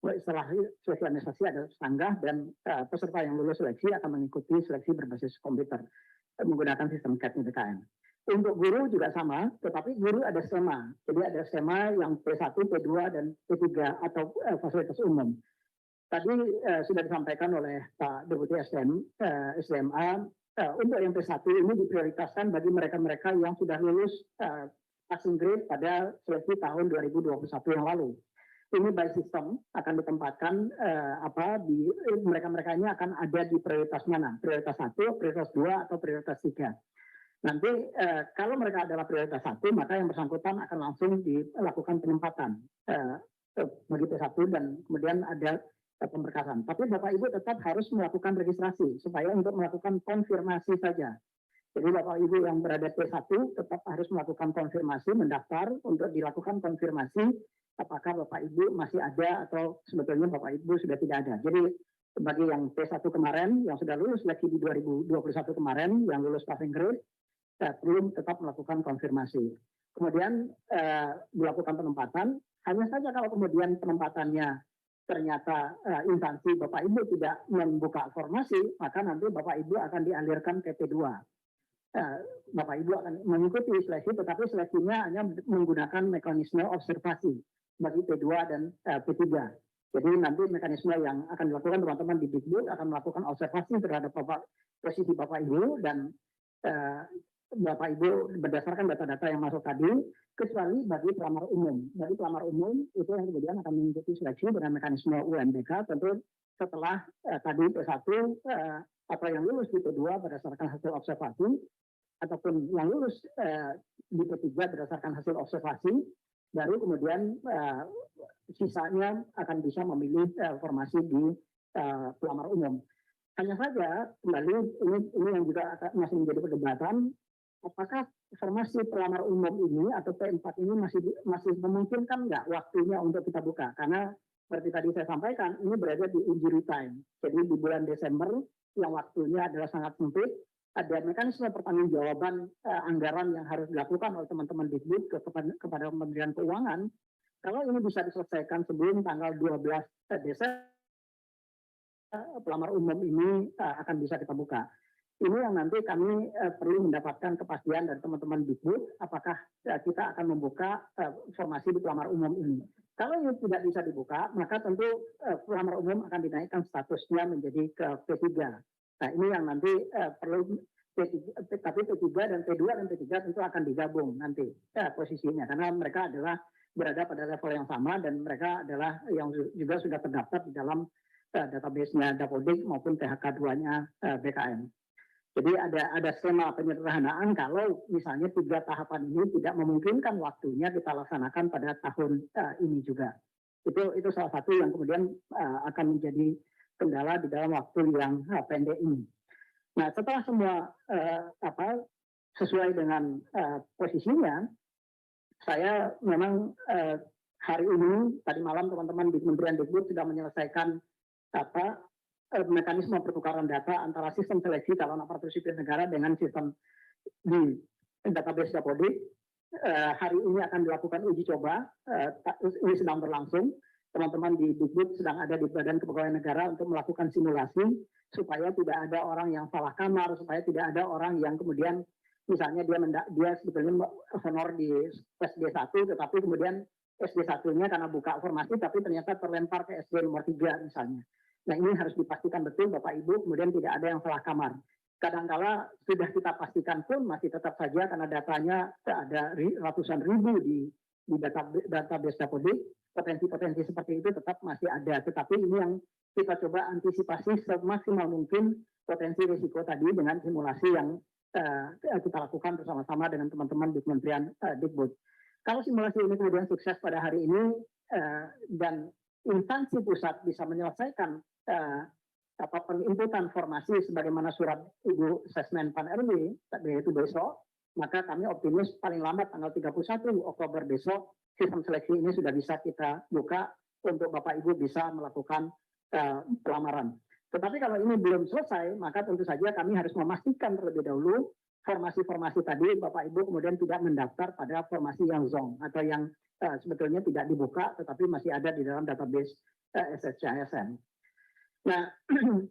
Setelah seleksi administrasi ada sanggah dan peserta yang lulus seleksi akan mengikuti seleksi berbasis komputer menggunakan sistem CAT-BKN. Untuk guru juga sama, tetapi guru ada skema. Jadi ada skema yang P1, P2, dan P3 atau fasilitas umum. Tadi sudah disampaikan oleh Pak Deputi SDMA, untuk yang P1 ini diprioritaskan bagi mereka-mereka yang sudah lulus passing grade pada seleksi tahun 2021 yang lalu. Ini by system akan ditempatkan mereka-mereka ini akan ada di prioritas mana? Prioritas 1, prioritas 2, atau prioritas 3. Nanti kalau mereka adalah prioritas 1, maka yang bersangkutan akan langsung dilakukan penempatan bagi P1 dan kemudian ada pemberkasan. Tapi Bapak Ibu tetap harus melakukan registrasi supaya untuk melakukan konfirmasi saja. Jadi Bapak Ibu yang berada P1 tetap harus melakukan konfirmasi, mendaftar untuk dilakukan konfirmasi apakah Bapak Ibu masih ada atau sebetulnya Bapak Ibu sudah tidak ada. Jadi bagi yang P1 kemarin, yang sudah lulus seleksi di 2021 kemarin, yang lulus passing grade, belum tetap melakukan konfirmasi. Kemudian dilakukan penempatan, hanya saja kalau kemudian penempatannya ternyata instansi Bapak Ibu tidak membuka formasi, maka nanti Bapak Ibu akan dialirkan ke P2. Bapak Ibu akan mengikuti seleksi, tetapi seleksinya hanya menggunakan mekanisme observasi bagi P2 dan P3. Jadi nanti mekanisme yang akan dilakukan teman-teman di Dikbud akan melakukan observasi terhadap posisi Bapak Ibu dan Bapak Ibu berdasarkan data-data yang masuk tadi, kecuali bagi pelamar umum. Bagi pelamar umum itu yang kemudian akan mengikuti seleksi dengan mekanisme UMBK, tentu setelah tadi P1 atau yang lulus di P2 berdasarkan hasil observasi, ataupun yang lulus di P3 berdasarkan hasil observasi, baru kemudian sisanya akan bisa memilih formasi di pelamar umum. Hanya saja kembali ini yang juga masih menjadi perdebatan, apakah formasi pelamar umum ini atau P4 ini masih memungkinkan nggak waktunya untuk kita buka? Karena seperti tadi saya sampaikan, ini berada di injury time. Jadi di bulan Desember yang waktunya adalah sangat sempit, ada mekanisme pertanggungjawaban anggaran yang harus dilakukan oleh teman-teman Dikbud kepada Kementerian Keuangan. Kalau ini bisa diselesaikan sebelum tanggal 12 Desember, pelamar umum ini akan bisa kita buka. Ini yang nanti kami perlu mendapatkan kepastian dari teman-teman Dikbud, apakah kita akan membuka formasi di pelamar umum ini. Kalau ini tidak bisa dibuka, maka tentu pelamar umum akan dinaikkan statusnya menjadi ke P3. Nah ini yang nanti perlu tapi P3 dan P2 dan P3 tentu akan digabung nanti posisinya, karena mereka adalah berada pada level yang sama dan mereka adalah yang juga sudah terdaftar di dalam database-nya Dapodik maupun PHK2-nya BKN. Jadi ada skema penyederhanaan kalau misalnya 3 tahapan ini tidak memungkinkan waktunya kita laksanakan pada tahun ini juga. Itu salah satu yang kemudian akan menjadi kendala di dalam waktu yang pendek ini. Nah, setelah semua sesuai dengan posisinya, saya memang hari ini tadi malam teman-teman di Kementerian Dikbud sudah menyelesaikan mekanisme pertukaran data antara sistem seleksi calon aparatur sipil negara dengan sistem di database Dapodik. Hari ini akan dilakukan uji coba, ini sedang berlangsung. Teman-teman di Dikbud sedang ada di Badan Kepegawaian Negara untuk melakukan simulasi supaya tidak ada orang yang salah kamar, supaya tidak ada orang yang kemudian misalnya dia sebetulnya honor di SD1 tetapi kemudian SD1-nya karena buka formasi tapi ternyata terlempar ke SD nomor 3 misalnya. Nah, ini harus dipastikan betul Bapak Ibu, kemudian tidak ada yang salah kamar. Kadangkala sudah kita pastikan pun masih tetap saja karena datanya ada ratusan ribu di database Dapodik, potensi-potensi seperti itu tetap masih ada. Tetapi ini yang kita coba antisipasi semaksimal mungkin potensi risiko tadi dengan simulasi yang kita lakukan bersama-sama dengan teman-teman di Kementerian Dikbud. Kalau simulasi ini kemudian sukses pada hari ini dan instansi pusat bisa menyelesaikan penginputan formasi sebagaimana surat Ibu Sesmen Pan RW yaitu besok, maka kami optimis paling lambat tanggal 31 Oktober besok sistem seleksi ini sudah bisa kita buka untuk Bapak Ibu bisa melakukan pelamaran. Tetapi kalau ini belum selesai, maka tentu saja kami harus memastikan terlebih dahulu formasi-formasi tadi Bapak Ibu kemudian tidak mendaftar pada formasi yang zonk atau yang sebetulnya tidak dibuka tetapi masih ada di dalam database SSCISN. Nah,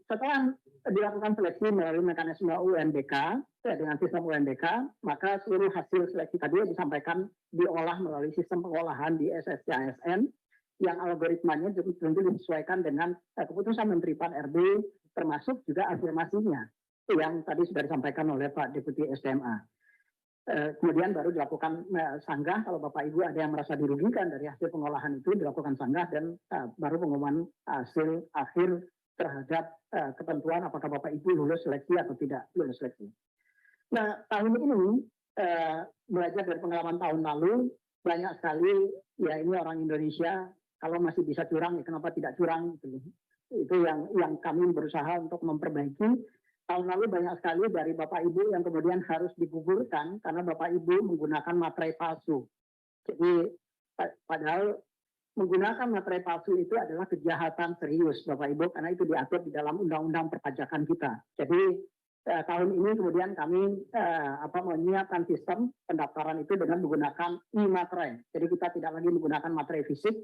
setelah dilakukan seleksi melalui mekanisme UNBK dengan sistem UNBK, maka seluruh hasil seleksi tadi disampaikan diolah melalui sistem pengolahan di SSCISN yang algoritmanya tentu disesuaikan dengan keputusan Menteri Pan RB termasuk juga afirmasinya yang tadi sudah disampaikan oleh Pak Deputi SDMA. Kemudian baru dilakukan sanggah kalau Bapak Ibu ada yang merasa dirugikan dari hasil pengolahan itu dilakukan sanggah dan baru pengumuman hasil akhir terhadap ketentuan apakah Bapak Ibu lulus seleksi atau tidak lulus seleksi. Nah, tahun ini belajar dari pengalaman tahun lalu banyak sekali ya ini orang Indonesia kalau masih bisa curang ya kenapa tidak curang gitu. Itu yang kami berusaha untuk memperbaiki. Tahun lalu banyak sekali dari Bapak Ibu yang kemudian harus digugurkan karena Bapak Ibu menggunakan materai palsu. Jadi padahal menggunakan materai palsu itu adalah kejahatan serius Bapak Ibu karena itu diatur di dalam undang-undang perpajakan kita. Jadi tahun ini kemudian kami menyiapkan sistem pendaftaran itu dengan menggunakan e-materai. Jadi kita tidak lagi menggunakan materai fisik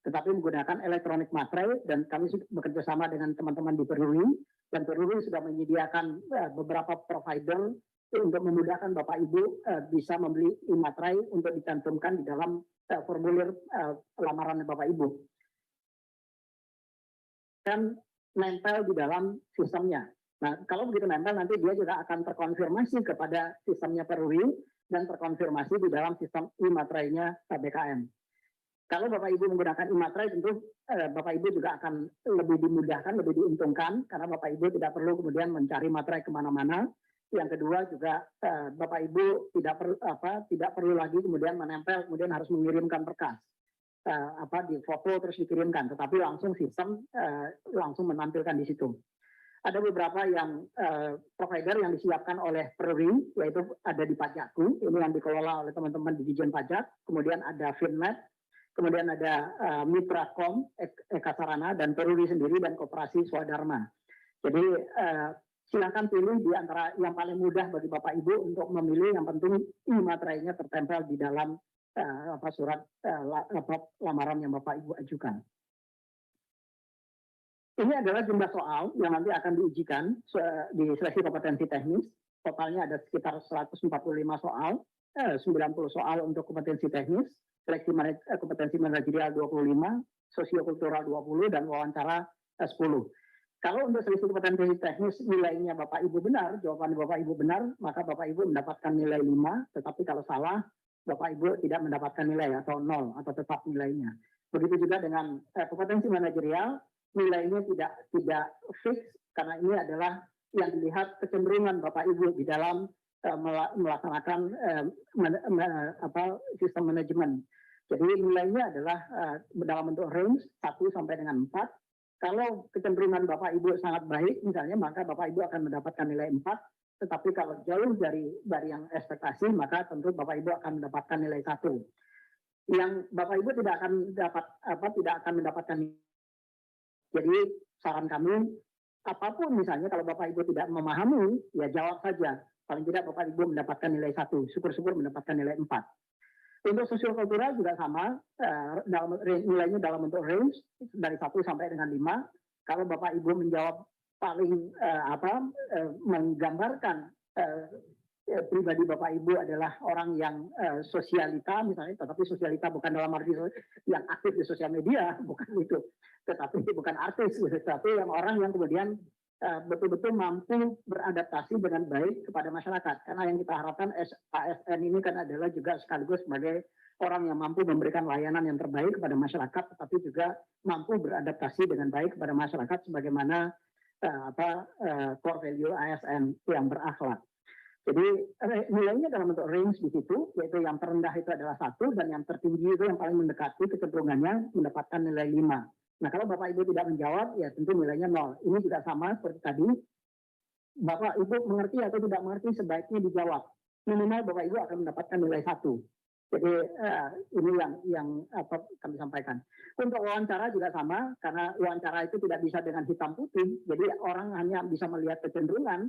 tetapi menggunakan elektronik materai dan kami bekerja sama dengan teman-teman di Peruri dan Peruri sudah menyediakan beberapa provider untuk memudahkan Bapak Ibu bisa membeli e-materai untuk dicantumkan di dalam formulir lamaran Bapak Ibu dan nempel di dalam sistemnya. Nah, kalau begitu nempel nanti dia juga akan terkonfirmasi kepada sistemnya Peruri dan terkonfirmasi di dalam sistem e-materainya BKM. Kalau Bapak Ibu menggunakan e-materai tentu Bapak Ibu juga akan lebih dimudahkan, lebih diuntungkan karena Bapak Ibu tidak perlu kemudian mencari materai kemana-mana. Yang kedua juga Bapak Ibu tidak perlu lagi kemudian menempel, kemudian harus mengirimkan berkas di foto terus dikirimkan, tetapi langsung sistem langsung menampilkan di situ. Ada beberapa yang provider yang disiapkan oleh Peruri, yaitu ada di Pajakku, ini yang dikelola oleh teman-teman di Dijen Pajak, kemudian ada Finnet, kemudian ada Mitracom, Eka Sarana, dan Peruri sendiri, dan Koperasi Swadharma. Jadi silakan pilih di antara yang paling mudah bagi Bapak Ibu untuk memilih, yang penting e-materainya tertempel di dalam surat lamaran yang Bapak Ibu ajukan. Ini adalah jumlah soal yang nanti akan diujikan di seleksi kompetensi teknis. Totalnya ada sekitar 145 soal, 90 soal untuk kompetensi teknis, seleksi kompetensi manajerial 25, sosiokultural 20, dan wawancara 10. Kalau untuk seleksi kompetensi teknis nilainya Bapak Ibu benar, jawaban Bapak Ibu benar, maka Bapak Ibu mendapatkan nilai 5, tetapi kalau salah, Bapak Ibu tidak mendapatkan nilai atau 0 atau tetap nilainya. Begitu juga dengan kompetensi manajerial, nilainya tidak fix karena ini adalah yang dilihat kecenderungan Bapak Ibu di dalam melaksanakan sistem manajemen. Jadi nilainya adalah dalam bentuk range 1 sampai dengan 4. Kalau kecenderungan Bapak Ibu sangat baik misalnya, maka Bapak Ibu akan mendapatkan nilai 4. Tetapi kalau jauh dari yang ekspektasi, maka tentu Bapak Ibu akan mendapatkan nilai 1. Yang Bapak Ibu tidak akan mendapatkan. Jadi saran kami, apapun misalnya kalau Bapak Ibu tidak memahami, ya jawab saja. Paling tidak Bapak Ibu mendapatkan nilai 1, syukur-syukur mendapatkan nilai 4. Untuk sosiokultural juga sama, nilainya dalam bentuk range dari 1 sampai dengan 5. Kalau Bapak Ibu menjawab paling menggambarkan pribadi Bapak Ibu adalah orang yang sosialita misalnya, tetapi sosialita bukan dalam arti yang aktif di sosial media, bukan itu, tetapi bukan artis, tetapi yang orang yang kemudian betul-betul mampu beradaptasi dengan baik kepada masyarakat. Karena yang kita harapkan ASN ini kan adalah juga sekaligus sebagai orang yang mampu memberikan layanan yang terbaik kepada masyarakat, tetapi juga mampu beradaptasi dengan baik kepada masyarakat sebagaimana core value ASN yang berakhlak. Jadi nilainya dalam bentuk range di situ, yaitu yang terendah itu adalah 1 dan yang tertinggi itu yang paling mendekati kecenderungannya mendapatkan nilai 5. Nah kalau Bapak Ibu tidak menjawab, ya tentu nilainya 0. Ini juga sama seperti tadi. Bapak Ibu mengerti atau tidak mengerti sebaiknya dijawab. Minimal Bapak Ibu akan mendapatkan nilai 1. Jadi ini yang kami sampaikan. Untuk wawancara juga sama, karena wawancara itu tidak bisa dengan hitam putih. Jadi orang hanya bisa melihat kecenderungan,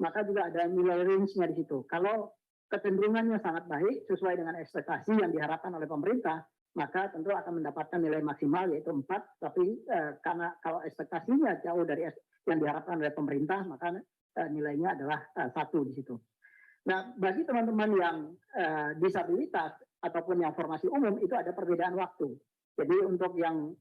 maka juga ada nilai range-nya di situ. Kalau kecenderungannya sangat baik, sesuai dengan ekspektasi yang diharapkan oleh pemerintah, maka tentu akan mendapatkan nilai maksimal yaitu 4, tapi karena kalau ekspektasinya jauh dari yang diharapkan oleh pemerintah, maka nilainya adalah 1 di situ. Nah, bagi teman-teman yang disabilitas ataupun yang formasi umum itu ada perbedaan waktu. Jadi untuk yang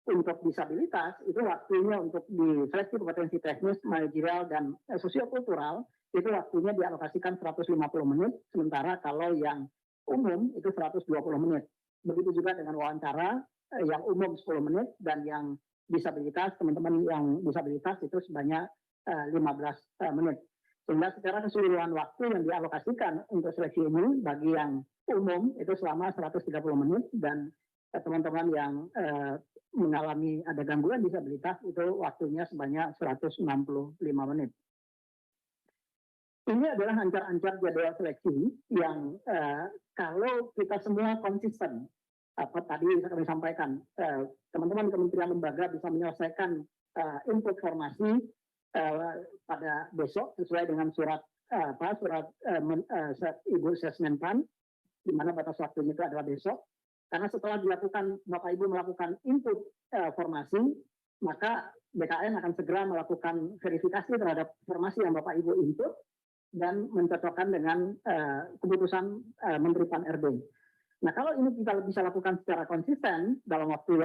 untuk disabilitas itu waktunya untuk di seleksi kompetensi teknis, manajerial dan sosiokultural itu waktunya dialokasikan 150 menit, sementara kalau yang umum itu 120 menit. Begitu juga dengan wawancara yang umum 10 menit dan yang disabilitas, teman-teman yang disabilitas itu sebanyak 15 menit. Sehingga secara keseluruhan waktu yang dialokasikan untuk seleksi ini bagi yang umum itu selama 130 menit dan teman-teman yang mengalami ada gangguan disabilitas itu waktunya sebanyak 165 menit. Ini adalah ancar-ancar jadwal seleksi yang kalau kita semua konsisten, tadi kami sampaikan, teman-teman kementerian lembaga bisa menyelesaikan input formasi pada besok sesuai dengan surat Ibu Sesmenpan, di mana batas waktunya itu adalah besok. Karena setelah dilakukan Bapak Ibu melakukan input formasi, maka BKN akan segera melakukan verifikasi terhadap formasi yang Bapak Ibu input dan mencocokkan dengan keputusan Menteri Pan-RB. Nah, kalau ini kita bisa lakukan secara konsisten dalam waktu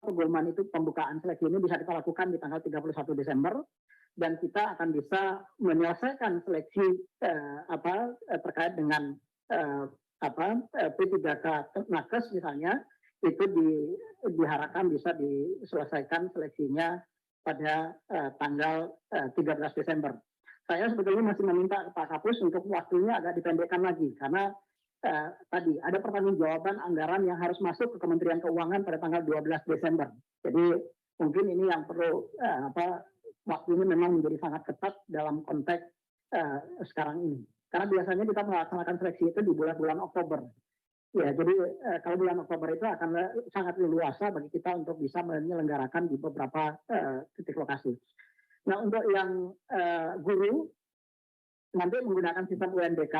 pengumuman itu, pembukaan seleksi ini bisa kita lakukan di tanggal 31 Desember dan kita akan bisa menyelesaikan seleksi terkait dengan P3K Nakes misalnya, itu diharapkan bisa diselesaikan seleksinya pada tanggal 13 Desember. Saya sebetulnya masih meminta Pak Kapus untuk waktunya agak dipendekkan lagi, karena tadi ada pertanggungjawaban anggaran yang harus masuk ke Kementerian Keuangan pada tanggal 12 Desember. Jadi mungkin ini yang perlu waktunya memang menjadi sangat ketat dalam konteks sekarang ini. Karena biasanya kita melaksanakan seleksi itu di bulan-bulan Oktober. Ya, jadi kalau bulan Oktober itu akan sangat leluasa bagi kita untuk bisa menyelenggarakan di beberapa titik lokasi. Nah, untuk yang guru nanti menggunakan sistem UNBK,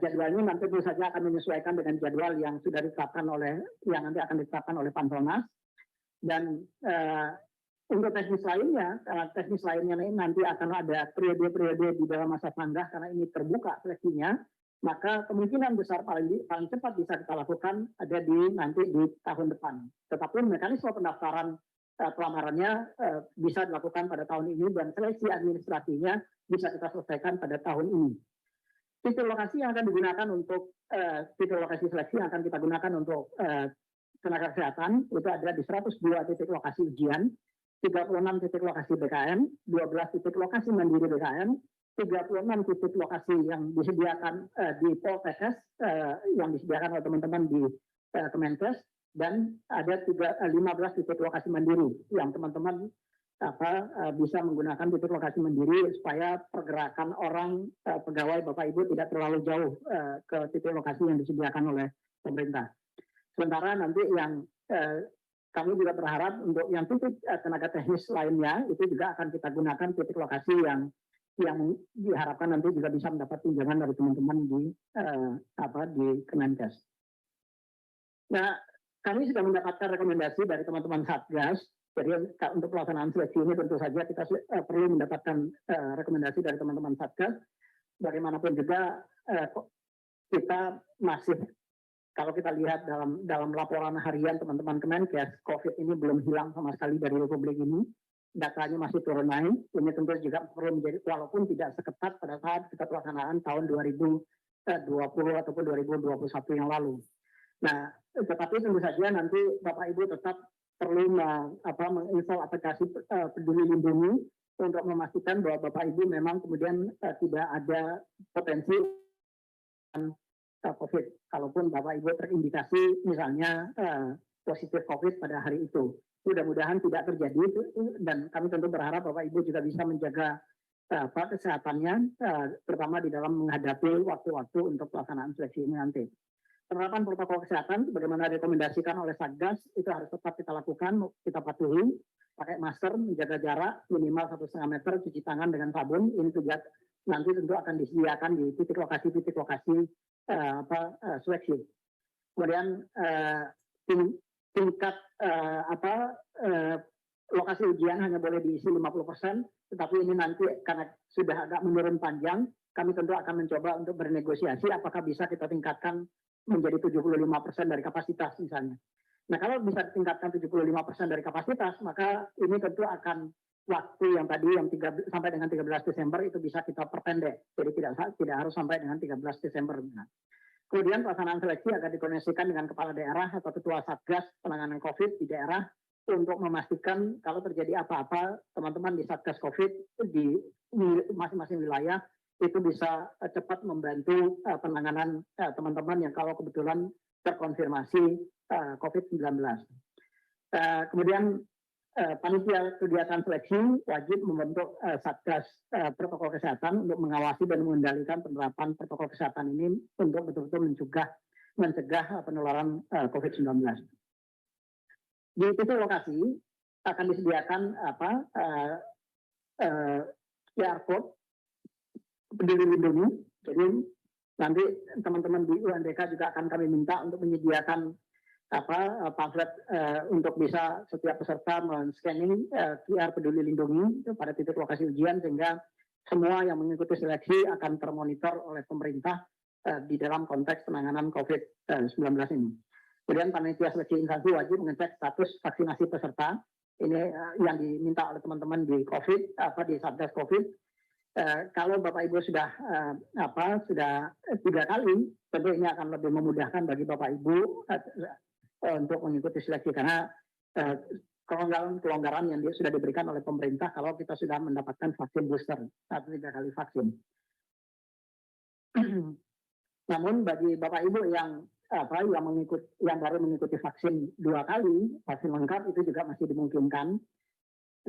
jadwalnya nanti tentu saja akan menyesuaikan dengan jadwal yang sudah ditetapkan yang nanti akan ditetapkan oleh Panselnas. Dan untuk teknis lainnya nanti akan ada periode-periode di dalam masa tanggah karena ini terbuka seleksinya, maka kemungkinan besar paling cepat bisa kita lakukan ada nanti di tahun depan. Tetapi mekanisme pendaftaran pelamarannya bisa dilakukan pada tahun ini dan seleksi administrasinya bisa kita selesaikan pada tahun ini. Titik lokasi yang akan digunakan untuk titik lokasi seleksi yang akan kita gunakan untuk tenaga kesehatan itu ada di 102 titik lokasi ujian. 36 titik lokasi BKM, 12 titik lokasi mandiri BKM, 36 titik lokasi yang disediakan di Poltekkes yang disediakan oleh teman-teman di Kemenkes, dan ada 15 titik lokasi mandiri yang teman-teman bisa menggunakan titik lokasi mandiri supaya pergerakan orang pegawai Bapak Ibu tidak terlalu jauh ke titik lokasi yang disediakan oleh pemerintah. Sementara nanti yang kami juga berharap untuk yang titik tenaga teknis lainnya itu juga akan kita gunakan titik lokasi yang diharapkan nanti juga bisa mendapat tunjangan dari teman-teman di Kemenkes. Nah, kami sudah mendapatkan rekomendasi dari teman-teman Satgas. Jadi untuk pelaksanaan seleksi ini tentu saja kita perlu mendapatkan rekomendasi dari teman-teman Satgas. Bagaimanapun juga kita masih, kalau kita lihat dalam laporan harian teman-teman Kemenkes, COVID ini belum hilang sama sekali dari Republik ini. Datanya masih turun naik. Ini tentu juga perlu menjadi, walaupun tidak seketat pada saat kita pelaksanaan tahun 2020 ataupun 2021 yang lalu. Nah, tetapi tentu saja nanti Bapak Ibu tetap perlu menginstal aplikasi Peduli Lindungi untuk memastikan bahwa Bapak Ibu memang kemudian tidak ada potensi COVID. Kalaupun Bapak Ibu terindikasi misalnya positif COVID pada hari itu. Mudah-mudahan tidak terjadi, dan kami tentu berharap Bapak Ibu juga bisa menjaga kesehatannya, terutama di dalam menghadapi waktu-waktu untuk pelaksanaan seleksi ini nanti. Penerapan protokol kesehatan, bagaimana direkomendasikan oleh Satgas, itu harus tetap kita lakukan, kita patuhi, pakai masker, menjaga jarak minimal 1,5 meter, cuci tangan dengan sabun. Ini juga nanti tentu akan disediakan di titik lokasi seleksi. Kemudian tingkat lokasi ujian hanya boleh diisi 50%, tetapi ini nanti karena sudah agak menurun panjang, kami tentu akan mencoba untuk bernegosiasi apakah bisa kita tingkatkan menjadi 75% dari kapasitas misalnya. Nah, kalau bisa ditingkatkan 75% dari kapasitas, maka ini tentu akan waktu yang tadi yang sampai dengan 13 Desember itu bisa kita perpendek. Jadi tidak harus sampai dengan 13 Desember. Nah, kemudian pelaksanaan seleksi akan dikoordinasikan dengan kepala daerah atau ketua Satgas penanganan COVID di daerah untuk memastikan kalau terjadi apa-apa, teman-teman di Satgas COVID di masing-masing wilayah itu bisa cepat membantu penanganan teman-teman yang kalau kebetulan terkonfirmasi COVID-19. Kemudian panitia kegiatan seleksi wajib membentuk Satgas protokol kesehatan untuk mengawasi dan mengendalikan penerapan protokol kesehatan ini untuk betul-betul mencegah penularan COVID-19. Di titik lokasi akan disediakan QR code Peduli Lindungi. Jadi nanti teman-teman di UNDK juga akan kami minta untuk menyediakan pamflet untuk bisa setiap peserta men-scanning QR Peduli Lindungi pada titik lokasi ujian, sehingga semua yang mengikuti seleksi akan termonitor oleh pemerintah di dalam konteks penanganan COVID-19 ini. Kemudian panitia seleksi instansi wajib mengecek status vaksinasi peserta. Ini yang diminta oleh teman-teman di di Satgas COVID. Kalau Bapak Ibu sudah 3 kali, tentu ini akan lebih memudahkan bagi Bapak Ibu untuk mengikuti seleksi, karena kelonggaran yang sudah diberikan oleh pemerintah kalau kita sudah mendapatkan vaksin booster atau 3 kali vaksin. Namun bagi Bapak Ibu yang baru mengikuti vaksin 2 kali, vaksin lengkap itu juga masih dimungkinkan.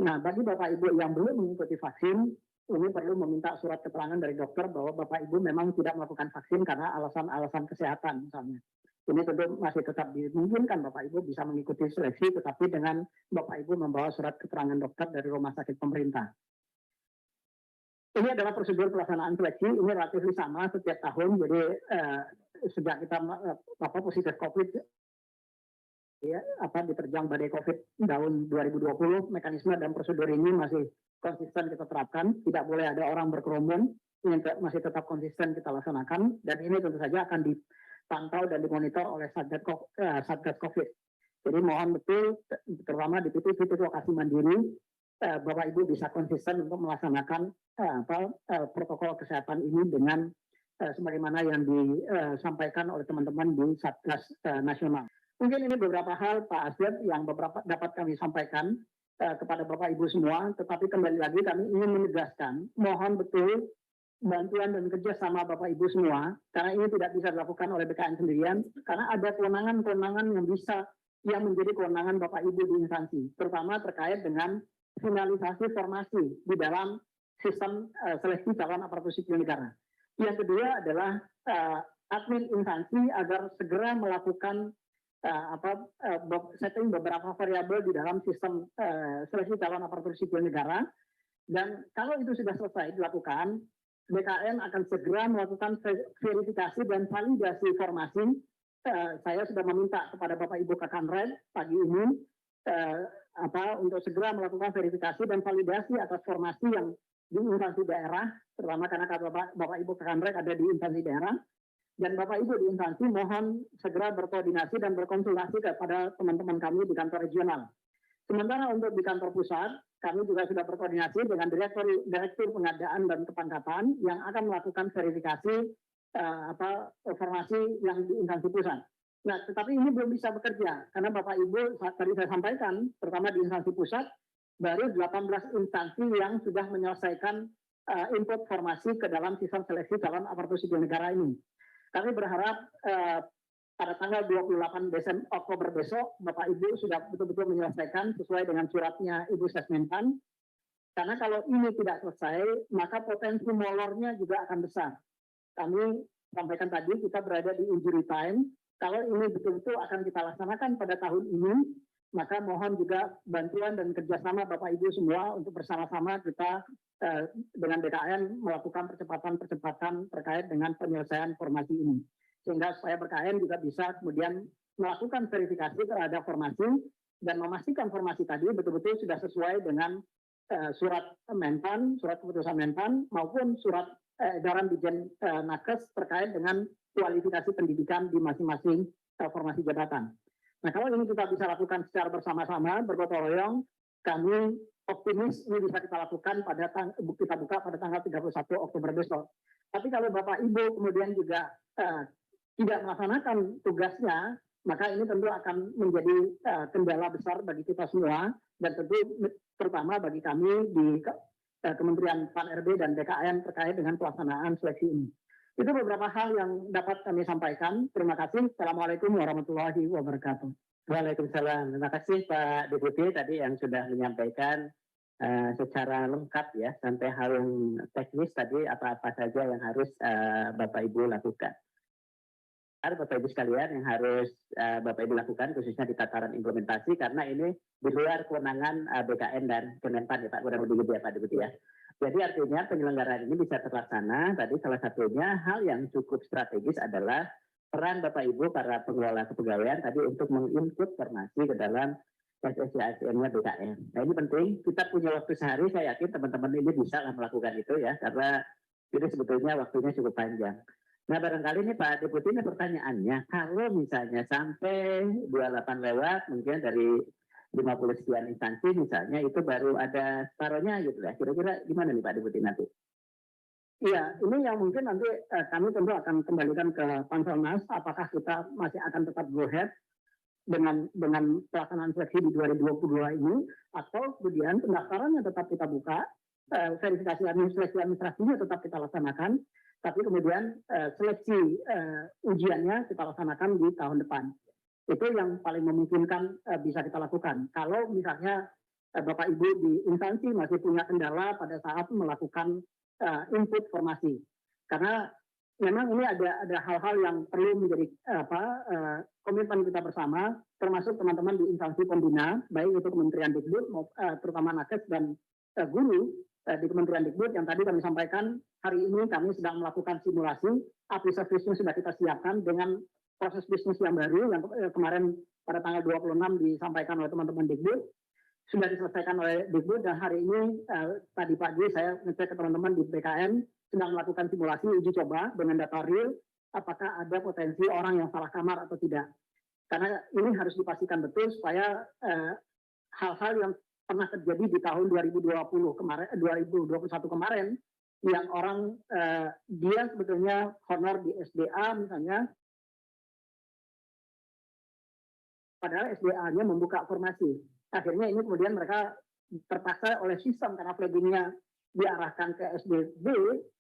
Nah, bagi Bapak Ibu yang belum mengikuti vaksin, ini perlu meminta surat keterangan dari dokter bahwa Bapak Ibu memang tidak melakukan vaksin karena alasan-alasan kesehatan misalnya. Ini tentu masih tetap dimungkinkan Bapak Ibu bisa mengikuti seleksi, tetapi dengan Bapak Ibu membawa surat keterangan dokter dari rumah sakit pemerintah. Ini adalah prosedur pelaksanaan seleksi, ini relatif sama setiap tahun. Jadi sejak kita positif COVID, diterjang badai COVID tahun 2020, mekanisme dan prosedur ini masih konsisten kita terapkan. Tidak boleh ada orang berkerumun, ini masih tetap konsisten kita laksanakan, dan ini tentu saja akan dipantau dan dimonitor oleh Satgas COVID. Jadi mohon betul, terutama di titik-titik lokasi mandiri, Bapak Ibu bisa konsisten untuk melaksanakan protokol kesehatan ini dengan sebagaimana yang disampaikan oleh teman-teman di Satgas Nasional. Mungkin ini beberapa hal Pak Asdep yang dapat kami sampaikan. kepada Bapak Ibu semua, tetapi kembali lagi kami ingin menegaskan, mohon betul bantuan dan kerjasama Bapak Ibu semua, karena ini tidak bisa dilakukan oleh BKN sendirian, karena ada kewenangan-kewenangan yang menjadi kewenangan Bapak Ibu di instansi, terutama terkait dengan finalisasi formasi di dalam sistem seleksi calon aparatur sipil negara. Yang kedua adalah admin instansi agar segera melakukan setting beberapa variabel di dalam sistem seleksi calon aparatur sipil negara, dan kalau itu sudah selesai dilakukan, BKN akan segera melakukan verifikasi dan validasi formasi. Saya sudah meminta kepada Bapak Ibu Kakanred pagi ini untuk segera melakukan verifikasi dan validasi atas formasi yang di instansi daerah, terutama karena Bapak Ibu Kakanred ada di instansi daerah. Dan Bapak Ibu di instansi mohon segera berkoordinasi dan berkonsultasi kepada teman-teman kami di kantor regional. Sementara untuk di kantor pusat, kami juga sudah berkoordinasi dengan Direktur Pengadaan dan Kepangkatan yang akan melakukan verifikasi formasi yang di instansi pusat. Nah, tetapi ini belum bisa bekerja karena Bapak Ibu tadi saya sampaikan, terutama di instansi pusat, baru 18 instansi yang sudah menyelesaikan input formasi ke dalam sistem seleksi calon aparatur sipil negara ini. Kami berharap pada tanggal 28 Oktober besok, Bapak Ibu sudah betul-betul menyelesaikan sesuai dengan suratnya Ibu Sesmenpan. Karena kalau ini tidak selesai, maka potensi molornya juga akan besar. Kami sampaikan tadi, kita berada di injury time. Kalau ini betul-betul akan kita laksanakan pada tahun ini, maka mohon juga bantuan dan kerjasama Bapak Ibu semua untuk bersama-sama kita dengan BKN melakukan percepatan-percepatan terkait dengan penyelesaian formasi ini. Sehingga supaya BKN juga bisa kemudian melakukan verifikasi terhadap formasi dan memastikan formasi tadi betul-betul sudah sesuai dengan surat Menpan, surat keputusan Menpan maupun surat edaran Dirjen Nakes terkait dengan kualifikasi pendidikan di masing-masing formasi jabatan. Nah, kalau ini kita bisa lakukan secara bersama-sama, bergotong royong, kami optimis ini bisa kita lakukan kita buka pada tanggal 31 Oktober besok. Tapi kalau Bapak Ibu kemudian juga tidak melaksanakan tugasnya, maka ini tentu akan menjadi kendala besar bagi kita semua, dan tentu terutama bagi kami di Kementerian Pan-RB dan BKN terkait dengan pelaksanaan seleksi ini. Itu beberapa hal yang dapat kami sampaikan. Terima kasih. Assalamualaikum warahmatullahi wabarakatuh. Waalaikumsalam. Terima kasih Pak Deputi tadi yang sudah menyampaikan secara lengkap ya, sampai hal yang teknis tadi apa-apa saja yang harus Bapak Ibu lakukan. Ada Bapak Ibu sekalian yang harus Bapak Ibu lakukan khususnya di tataran implementasi, karena ini di luar kewenangan BKN dan Kemenpan ya Pak, kurang lebih gitu ya Pak Deputi ya. Jadi artinya penyelenggaraan ini bisa terlaksana. Tadi salah satunya hal yang cukup strategis adalah peran Bapak Ibu para pengelola kepegawaian tadi untuk menginput formasi ke dalam SSC-ASN-nya BKN. Nah ini penting, kita punya waktu sehari, saya yakin teman-teman ini bisa melakukan itu ya, karena ini sebetulnya waktunya cukup panjang. Nah barangkali ini Pak Deputi, ini pertanyaannya, kalau misalnya sampai 28 lewat, mungkin dari 50 sekian instansi misalnya, itu baru ada taruhnya gitu ya, kira-kira gimana nih Pak Deputi nanti? Iya, ini yang mungkin nanti kami tentu akan kembalikan ke Panselnas, apakah kita masih akan tetap go ahead dengan pelaksanaan seleksi di 2022 ini, atau kemudian pendaftarannya tetap kita buka, verifikasi administrasinya tetap kita laksanakan, tapi kemudian seleksi ujiannya kita laksanakan di tahun depan. Itu yang paling memungkinkan bisa kita lakukan. Kalau misalnya Bapak Ibu di instansi masih punya kendala pada saat melakukan input formasi, karena memang ini ada hal-hal yang perlu menjadi komitmen kita bersama, termasuk teman-teman di instansi pembina, baik itu Kementerian Dikbud, terutama Nakes dan guru di Kementerian Dikbud yang tadi kami sampaikan. Hari ini kami sedang melakukan simulasi, aplikasi bisnis sudah kita siapkan dengan proses bisnis yang baru yang kemarin pada tanggal 26 disampaikan oleh teman-teman Dikbud, sudah diselesaikan oleh Dikbud, dan hari ini tadi pagi saya ngecek ke teman-teman di BKN sedang melakukan simulasi uji coba dengan data real, apakah ada potensi orang yang salah kamar atau tidak. Karena ini harus dipastikan betul supaya hal-hal yang pernah terjadi di tahun 2021 kemarin, yang orang dia sebetulnya honor di SDA misalnya, padahal SDA-nya membuka formasi. Akhirnya ini kemudian mereka terpaksa oleh sistem karena flaggingnya diarahkan ke SDB,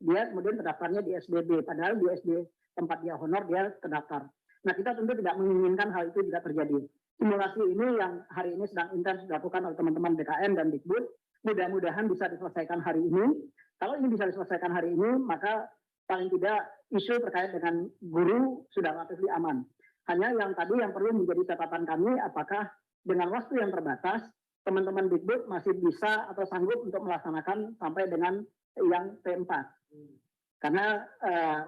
dia kemudian terdaftarnya di SDB, padahal di SD tempat dia honor dia terdaftar. Nah, kita tentu tidak menginginkan hal itu tidak terjadi. Simulasi ini yang hari ini sedang intens dilakukan oleh teman-teman BKN dan Dikbud, mudah-mudahan bisa diselesaikan hari ini. Kalau ini bisa diselesaikan hari ini, maka paling tidak isu terkait dengan guru sudah relatif aman. Hanya yang tadi yang perlu menjadi catatan kami, apakah dengan waktu yang terbatas, teman-teman Dikbud masih bisa atau sanggup untuk melaksanakan sampai dengan yang P4. Karena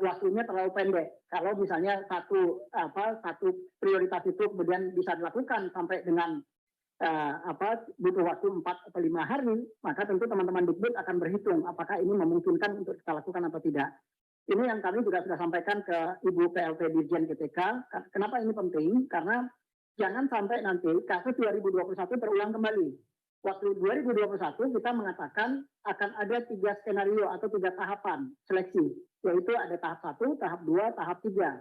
waktunya terlalu pendek. Kalau misalnya satu prioritas itu kemudian bisa dilakukan sampai dengan butuh waktu 4 atau 5 hari, maka tentu teman-teman Dikbud akan berhitung apakah ini memungkinkan untuk kita lakukan atau tidak. Ini yang kami juga sudah sampaikan ke Ibu PLT Dirjen GTK. Kenapa ini penting? Karena jangan sampai nanti kasus 2021 terulang kembali. Waktu 2021 kita mengatakan akan ada 3 skenario atau 3 tahapan seleksi, yaitu ada tahap 1, tahap 2, tahap 3.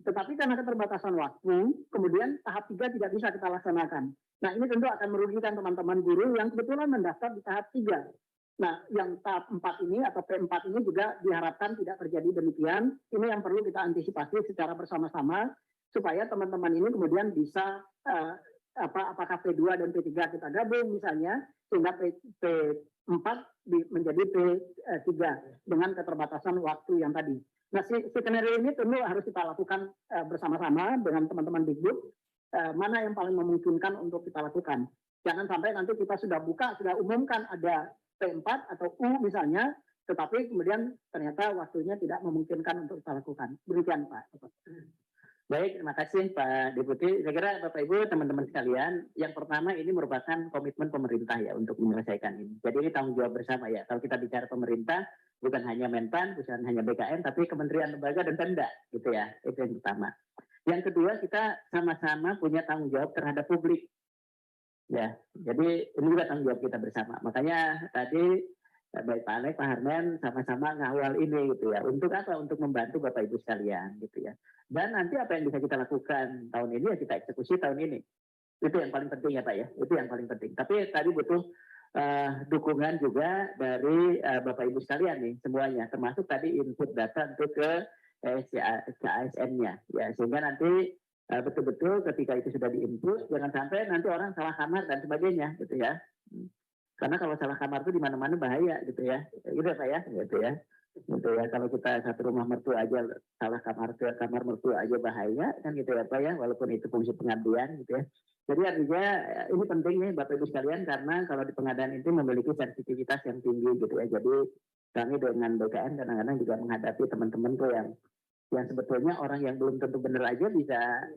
Tetapi karena keterbatasan waktu, kemudian tahap 3 tidak bisa kita laksanakan. Nah, ini tentu akan merugikan teman-teman guru yang kebetulan mendaftar di tahap 3. Nah, yang tahap 4 ini atau P4 ini juga diharapkan tidak terjadi demikian. Ini yang perlu kita antisipasi secara bersama-sama supaya teman-teman ini kemudian bisa apakah P2 dan P3 kita gabung misalnya sehingga P4 menjadi P3 dengan keterbatasan waktu yang tadi. Nah, skenario ini tentu harus kita lakukan bersama-sama dengan teman-teman Dikbud, mana yang paling memungkinkan untuk kita lakukan. Jangan sampai nanti kita sudah umumkan ada P4 atau U misalnya, tetapi kemudian ternyata waktunya tidak memungkinkan untuk kita lakukan. Demikian Pak. Baik, terima kasih Pak Deputi. Saya kira Bapak Ibu, teman-teman sekalian, yang pertama ini merupakan komitmen pemerintah ya untuk menyelesaikan ini. Jadi ini tanggung jawab bersama ya. Kalau kita bicara pemerintah, bukan hanya Menpan, bukan hanya BKN, tapi kementerian, lembaga, dan Pemda, gitu ya. Itu yang pertama. Yang kedua, kita sama-sama punya tanggung jawab terhadap publik. Ya, jadi ini juga tanggung jawab kita bersama. Makanya tadi baik Pak Alek, Pak Harmen sama-sama ngawal ini gitu ya. Untuk apa? Untuk membantu Bapak Ibu sekalian gitu ya. Dan nanti apa yang bisa kita lakukan tahun ini ya kita eksekusi tahun ini. Itu yang paling penting ya Pak ya. Itu yang paling penting. Tapi tadi butuh dukungan juga dari Bapak Ibu sekalian nih semuanya. Termasuk tadi input data untuk ke CASN-nya. Ya, sehingga nanti betul-betul ketika itu sudah diinput, jangan sampai nanti orang salah kamar dan sebagainya gitu ya. Karena kalau salah kamar itu di mana-mana bahaya gitu ya. Gitu ya Pak ya, gitu ya. Gitu ya. Kalau kita satu rumah mertua aja salah kamar mertua aja bahaya kan gitu ya Pak ya, walaupun itu fungsi pengabdian gitu ya. Jadi artinya ini penting nih Bapak Ibu sekalian karena kalau di pengadaan itu memiliki sensitivitas yang tinggi gitu ya. Jadi kami dengan BKN kadang-kadang juga menghadapi teman-teman tuh yang sebetulnya orang yang belum tentu benar aja bisa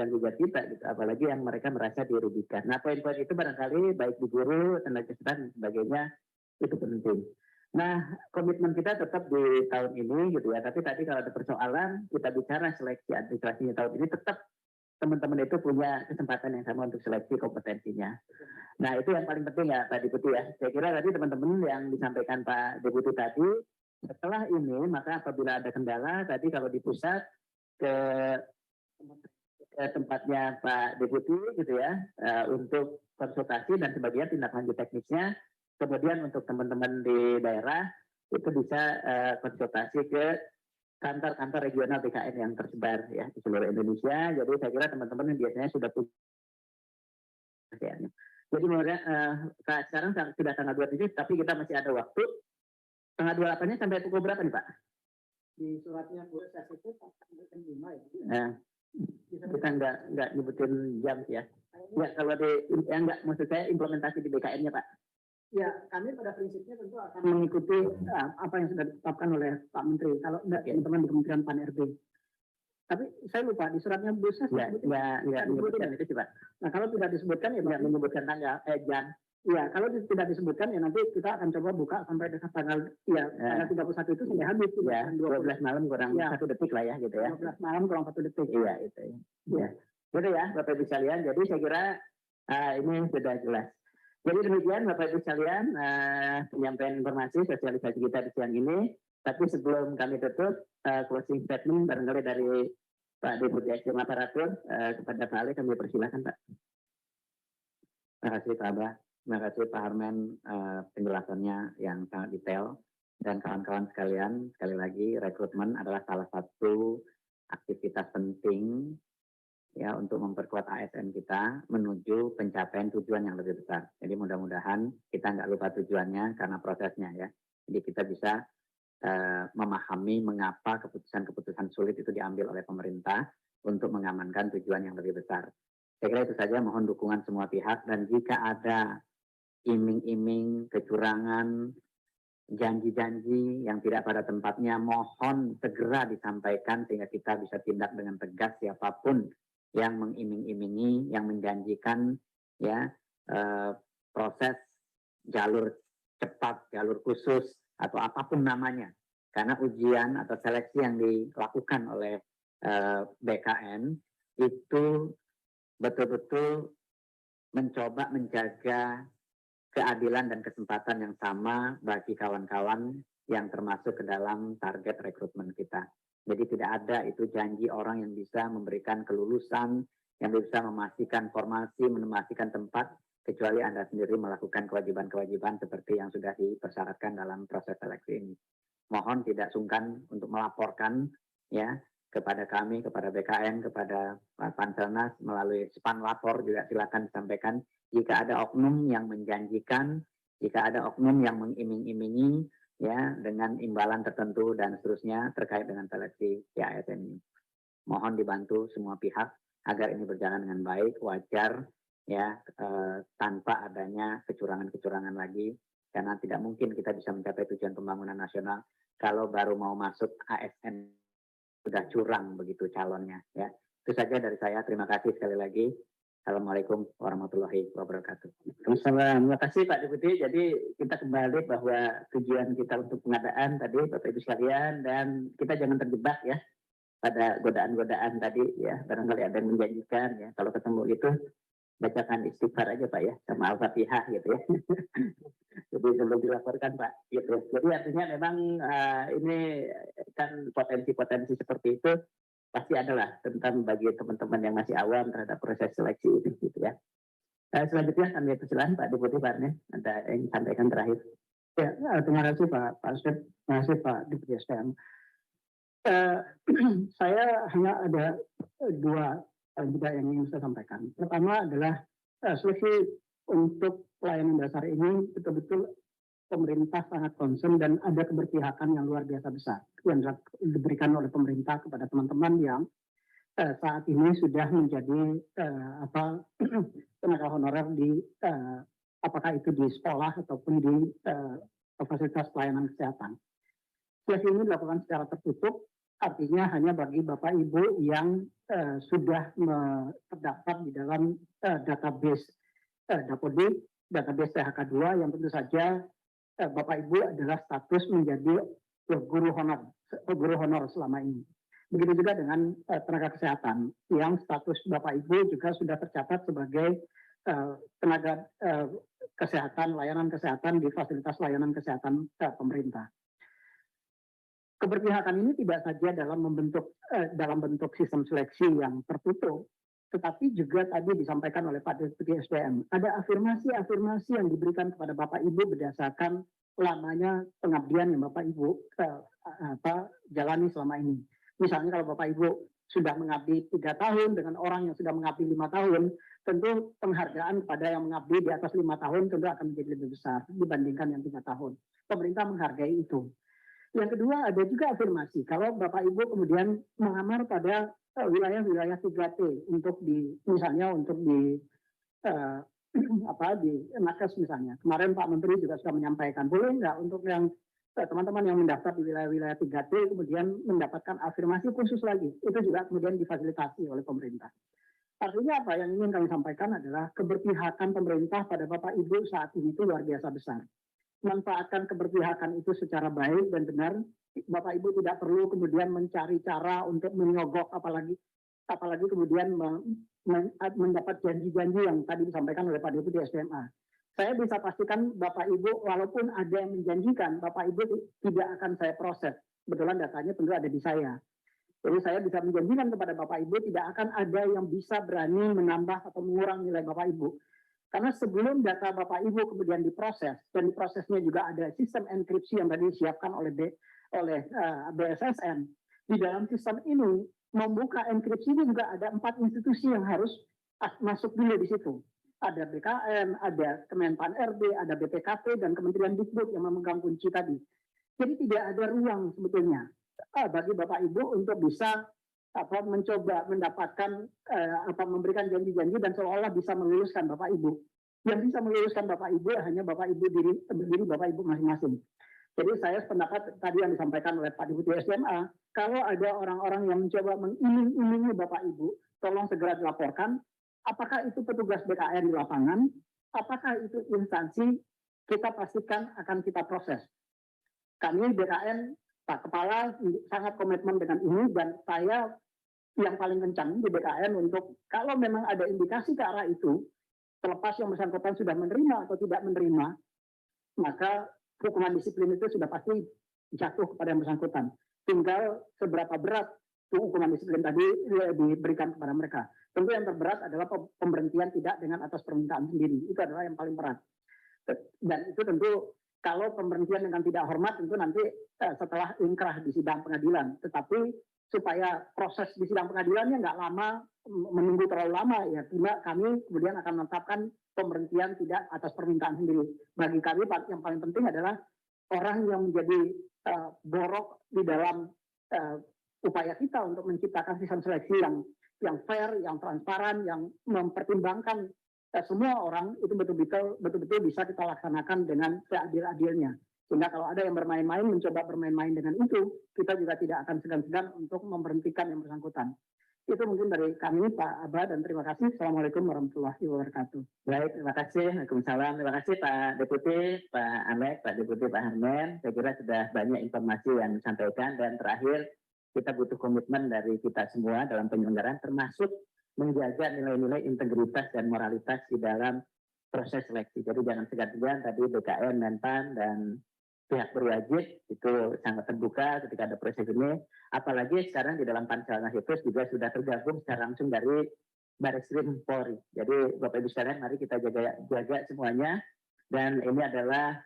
juga kita gitu, apalagi yang mereka merasa dirugikan. Nah, poin-poin itu barangkali baik di guru, tenaga kesehatan dan sebagainya itu penting. Nah, komitmen kita tetap di tahun ini gitu ya. Tapi tadi kalau ada persoalan kita bicara seleksi administrasinya tahun ini tetap teman-teman itu punya kesempatan yang sama untuk seleksi kompetensinya. Nah, itu yang paling penting ya Pak Deputi ya. Saya kira tadi teman-teman yang disampaikan Pak Deputi tadi, setelah ini maka apabila ada kendala tadi kalau di pusat ke tempatnya Pak Deputi gitu ya untuk konsultasi dan sebagainya tindak lanjut teknisnya. Kemudian untuk teman-teman di daerah itu bisa konsultasi ke kantor-kantor regional BKN yang tersebar ya di seluruh Indonesia. Jadi saya kira teman-teman yang biasanya sudah punya. Jadi sekarang sudah tanggal 27, tapi kita masih ada waktu. Tanggal 28-nya sampai pukul berapa nih Pak? Di suratnya proses itu sampai jam 5 ya. Nah, kita nggak nyebutin jam ya. Ya kalau enggak maksud saya implementasi di BKN-nya Pak. Ya, kami pada prinsipnya tentu akan mengikuti apa yang sudah ditetapkan oleh Pak Menteri. Kalau enggak teman-teman di Kementerian Pan-RB. Tapi saya lupa di suratnya Buses nggak disebutkan itu Pak. Nah, kalau tidak disebutkan ya tidak menyebutkan tanggal jam. Ya, kalau tidak disebutkan ya nanti kita akan coba buka sampai tanggal tanggal 31 itu sampai habis ya. 12 malam kurang 1 detik lah ya gitu ya. 12 malam kurang 1 detik. Iya itu ya. Gitu ya Bapak Ibu sekalian. Jadi saya kira ini sudah jelas. Jadi demikian Bapak Ibu sekalian penyampaian informasi sosialisasi kita di siang ini. Tapi sebelum kami tutup closing statement barangkali dari Pak Deputi Eksekutif Aparatur kepada Pak Ali kami persilakan Pak. Terima kasih Pak Abah. Terima kasih Pak Harmen penjelasannya yang sangat detail. Dan kawan-kawan sekalian, sekali lagi rekrutmen adalah salah satu aktivitas penting ya untuk memperkuat ASN kita menuju pencapaian tujuan yang lebih besar. Jadi mudah-mudahan kita nggak lupa tujuannya karena prosesnya ya. Jadi kita bisa memahami mengapa keputusan-keputusan sulit itu diambil oleh pemerintah untuk mengamankan tujuan yang lebih besar. Saya kira itu saja, mohon dukungan semua pihak, dan jika ada iming-iming, kecurangan, janji-janji yang tidak pada tempatnya, mohon segera disampaikan sehingga kita bisa tindak dengan tegas siapapun yang mengiming-imingi, yang menjanjikan ya proses jalur cepat, jalur khusus atau apapun namanya. Karena ujian atau seleksi yang dilakukan oleh BKN itu betul-betul mencoba menjaga keadilan dan kesempatan yang sama bagi kawan-kawan yang termasuk ke dalam target rekrutmen kita. Jadi tidak ada itu janji orang yang bisa memberikan kelulusan, yang bisa memastikan formasi, memastikan tempat, kecuali Anda sendiri melakukan kewajiban-kewajiban seperti yang sudah dipersyaratkan dalam proses seleksi ini. Mohon tidak sungkan untuk melaporkan ya kepada kami, kepada BKN, kepada Panselnas melalui span lapor juga silakan disampaikan jika ada oknum yang menjanjikan, jika ada oknum yang mengiming-imingi ya dengan imbalan tertentu dan seterusnya terkait dengan seleksi ASN ini. Mohon dibantu semua pihak agar ini berjalan dengan baik, wajar ya tanpa adanya kecurangan-kecurangan lagi, karena tidak mungkin kita bisa mencapai tujuan pembangunan nasional kalau baru mau masuk ASN sudah curang begitu calonnya ya. Itu saja dari saya. Terima kasih sekali lagi. Assalamualaikum warahmatullahi wabarakatuh. Terima kasih Pak Deputi. Jadi kita kembali bahwa tujuan kita untuk pengadaan tadi Bapak Ibu sekalian, dan kita jangan terjebak ya pada godaan-godaan tadi ya. Barangkali ada yang menjanjikan ya, kalau ketemu itu bacakan istighfar aja Pak ya, sama Al-Fatihah gitu ya. Jadi belum dilaporkan Pak gitu. Jadi artinya memang ini kan potensi-potensi seperti itu pasti adalah tentang bagi teman-teman yang masih awam terhadap proses seleksi itu gitu ya. Selanjutnya kami persilakan Pak Deputi Pak Arne, ada yang sampaikan terakhir. Ya, terima kasih Pak Asep, terima kasih Pak Deputi SDM. Saya hanya ada dua juga yang ingin saya sampaikan. Pertama adalah seleksi untuk pelayanan dasar ini betul-betul pemerintah sangat concern dan ada keberpihakan yang luar biasa besar yang diberikan oleh pemerintah kepada teman-teman yang saat ini sudah menjadi tenaga honorer di apakah itu di sekolah ataupun di fasilitas pelayanan kesehatan. Seleksi ini dilakukan secara tertutup, artinya hanya bagi Bapak Ibu yang sudah terdaftar di dalam database Dapodik, database THK2 yang tentu saja Bapak Ibu adalah status menjadi guru honor selama ini. Begitu juga dengan tenaga kesehatan yang status Bapak Ibu juga sudah tercatat sebagai tenaga kesehatan, layanan kesehatan di fasilitas layanan kesehatan pemerintah. Keberpihakan ini tidak saja dalam bentuk sistem seleksi yang tertutup, tetapi juga tadi disampaikan oleh Pak Deputi SDM, ada afirmasi-afirmasi yang diberikan kepada Bapak Ibu berdasarkan lamanya pengabdian yang Bapak Ibu jalani selama ini. Misalnya kalau Bapak Ibu sudah mengabdi 3 tahun dengan orang yang sudah mengabdi 5 tahun, tentu penghargaan kepada yang mengabdi di atas 5 tahun tentu akan menjadi lebih besar dibandingkan yang 3 tahun. Pemerintah menghargai itu. Yang kedua, ada juga afirmasi kalau Bapak Ibu kemudian mengamar pada wilayah-wilayah 3T untuk misalnya untuk di nakes misalnya. Kemarin Pak Menteri juga sudah menyampaikan, boleh nggak untuk yang teman-teman yang mendaftar di wilayah-wilayah 3T kemudian mendapatkan afirmasi khusus lagi. Itu juga kemudian difasilitasi oleh pemerintah. Artinya apa yang ingin kami sampaikan adalah keberpihakan pemerintah pada Bapak Ibu saat ini itu luar biasa besar. Manfaatkan keberpihakan itu secara baik dan benar. Bapak Ibu tidak perlu kemudian mencari cara untuk menyogok apalagi kemudian mendapat janji-janji yang tadi disampaikan oleh Pak Deputi SMA. Saya bisa pastikan Bapak Ibu walaupun ada yang menjanjikan, Bapak Ibu tidak akan saya proses. Kebetulan datanya tentu ada di saya. Jadi saya bisa menjanjikan kepada Bapak Ibu tidak akan ada yang bisa berani menambah atau mengurangi nilai Bapak Ibu. Karena sebelum data Bapak Ibu kemudian diproses, dan diprosesnya juga ada sistem enkripsi yang tadi disiapkan oleh BSSN, di dalam sistem ini membuka enkripsi ini juga ada 4 institusi yang harus masuk dulu di situ. Ada BKN, ada Kemenpan RB, ada BPKP, dan Kementerian Dikbud yang memegang kunci tadi. Jadi tidak ada ruang sebetulnya bagi Bapak Ibu untuk bisa mencoba mendapatkan memberikan janji-janji dan seolah-olah bisa meluluskan Bapak Ibu. Yang bisa meluluskan Bapak Ibu hanya Bapak Ibu diri Bapak Ibu masing-masing. Jadi saya sependapat tadi yang disampaikan oleh Pak Deputi SMA, kalau ada orang-orang yang mencoba mengiming-imingi Bapak Ibu, tolong segera dilaporkan. Apakah itu petugas BKN di lapangan? Apakah itu instansi? Kita pastikan akan kita proses. Kami BKN, Pak Kepala sangat komitmen dengan ini, dan saya yang paling kencang di BKN untuk kalau memang ada indikasi ke arah itu, terlepas yang bersangkutan sudah menerima atau tidak menerima, maka hukuman disiplin itu sudah pasti jatuh kepada yang bersangkutan. Tinggal seberapa berat hukuman disiplin tadi diberikan kepada mereka. Tentu yang terberat adalah pemberhentian tidak dengan atas permintaan sendiri. Itu adalah yang paling berat. Dan itu tentu kalau pemberhentian dengan tidak hormat tentu nanti setelah inkrah di sidang pengadilan. Tetapi supaya proses di sidang pengadilannya nggak lama, menunggu terlalu lama, ya kami kemudian akan menetapkan pemberhentian tidak atas permintaan sendiri. Bagi kami yang paling penting adalah orang yang menjadi borok di dalam upaya kita untuk menciptakan sistem seleksi yang fair, yang transparan, yang mempertimbangkan semua orang, itu betul-betul bisa kita laksanakan dengan seadil-adilnya. Sehingga kalau ada yang bermain-main, mencoba bermain-main dengan itu, kita juga tidak akan segan-segan untuk memberhentikan yang bersangkutan. Itu mungkin dari kami, Pak Abah, dan terima kasih. Assalamualaikum warahmatullahi wabarakatuh. Baik, terima kasih. Waalaikumsalam. Terima kasih Pak Deputi, Pak Amek, Pak Deputi, Pak Harmen. Saya kira sudah banyak informasi yang disampaikan, dan terakhir kita butuh komitmen dari kita semua dalam penyelenggaraan, termasuk menjaga nilai-nilai integritas dan moralitas di dalam proses seleksi. Jadi jangan segan-segan tadi BKN, Menpan, dan pihak berwajib itu sangat terbuka ketika ada proses ini. Apalagi sekarang di dalam Pansel Nasibus juga sudah tergabung secara langsung dari Bareskrim Polri. Jadi Bapak Ibu sekalian, mari kita jaga semuanya. Dan ini adalah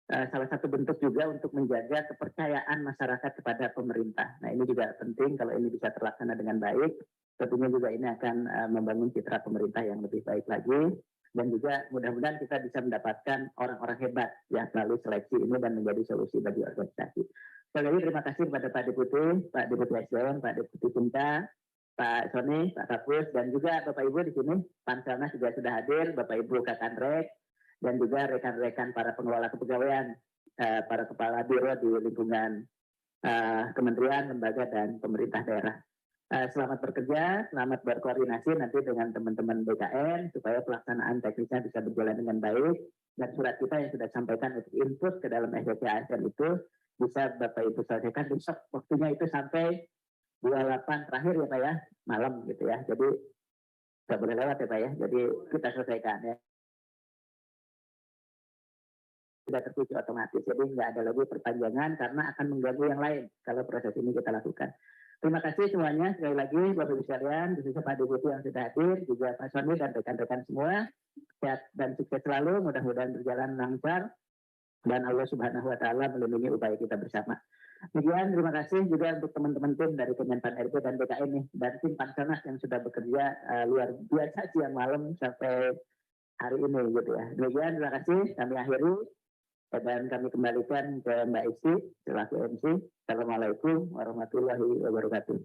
salah satu bentuk juga untuk menjaga kepercayaan masyarakat kepada pemerintah. Nah ini juga penting kalau ini bisa terlaksana dengan baik. Tentunya juga ini akan membangun citra pemerintah yang lebih baik lagi. Dan juga mudah-mudahan kita bisa mendapatkan orang-orang hebat yang melalui seleksi ini dan menjadi solusi bagi organisasi. Sekali lagi terima kasih kepada Pak Deputi, Pak Deputi SDM, Pak Deputi Pinta, Pak Sony, Pak Kapus, dan juga Bapak Ibu di sini. Panselnas juga sudah hadir, Bapak Ibu Kakanrek, dan juga rekan-rekan para pengelola kepegawaian, para kepala biro di lingkungan kementerian, lembaga, dan pemerintah daerah. Selamat bekerja, selamat berkoordinasi nanti dengan teman-teman BKN supaya pelaksanaan teknisnya bisa berjalan dengan baik, dan surat kita yang sudah sampaikan untuk input ke dalam SDK ASN itu bisa Bapak Ibu selesaikan besok, waktunya itu sampai 28 terakhir ya Pak ya, malam gitu ya, jadi nggak boleh lewat ya Pak ya, jadi kita selesaikan ya. Sudah tertuju otomatis, jadi nggak ada lagi perpanjangan karena akan mengganggu yang lain kalau proses ini kita lakukan. Terima kasih semuanya, sekali lagi Bapak Ibu sekalian, khususnya Pak Deputi yang sudah hadir, juga Pak Sony dan rekan-rekan semua, sehat dan sukses selalu, mudah-mudahan berjalan lancar, dan Allah Subhanahu wa Ta'ala melindungi upaya kita bersama. Demikian, terima kasih juga untuk teman-teman tim dari Kemenpan RB dan BKN nih, dan tim Panselnas yang sudah bekerja luar biasa siang malam sampai hari ini gitu ya. Demikian, terima kasih, kami akhiri. Dan kami kembalikan ke Mbak Isi selaku MC. Assalamualaikum warahmatullahi wabarakatuh.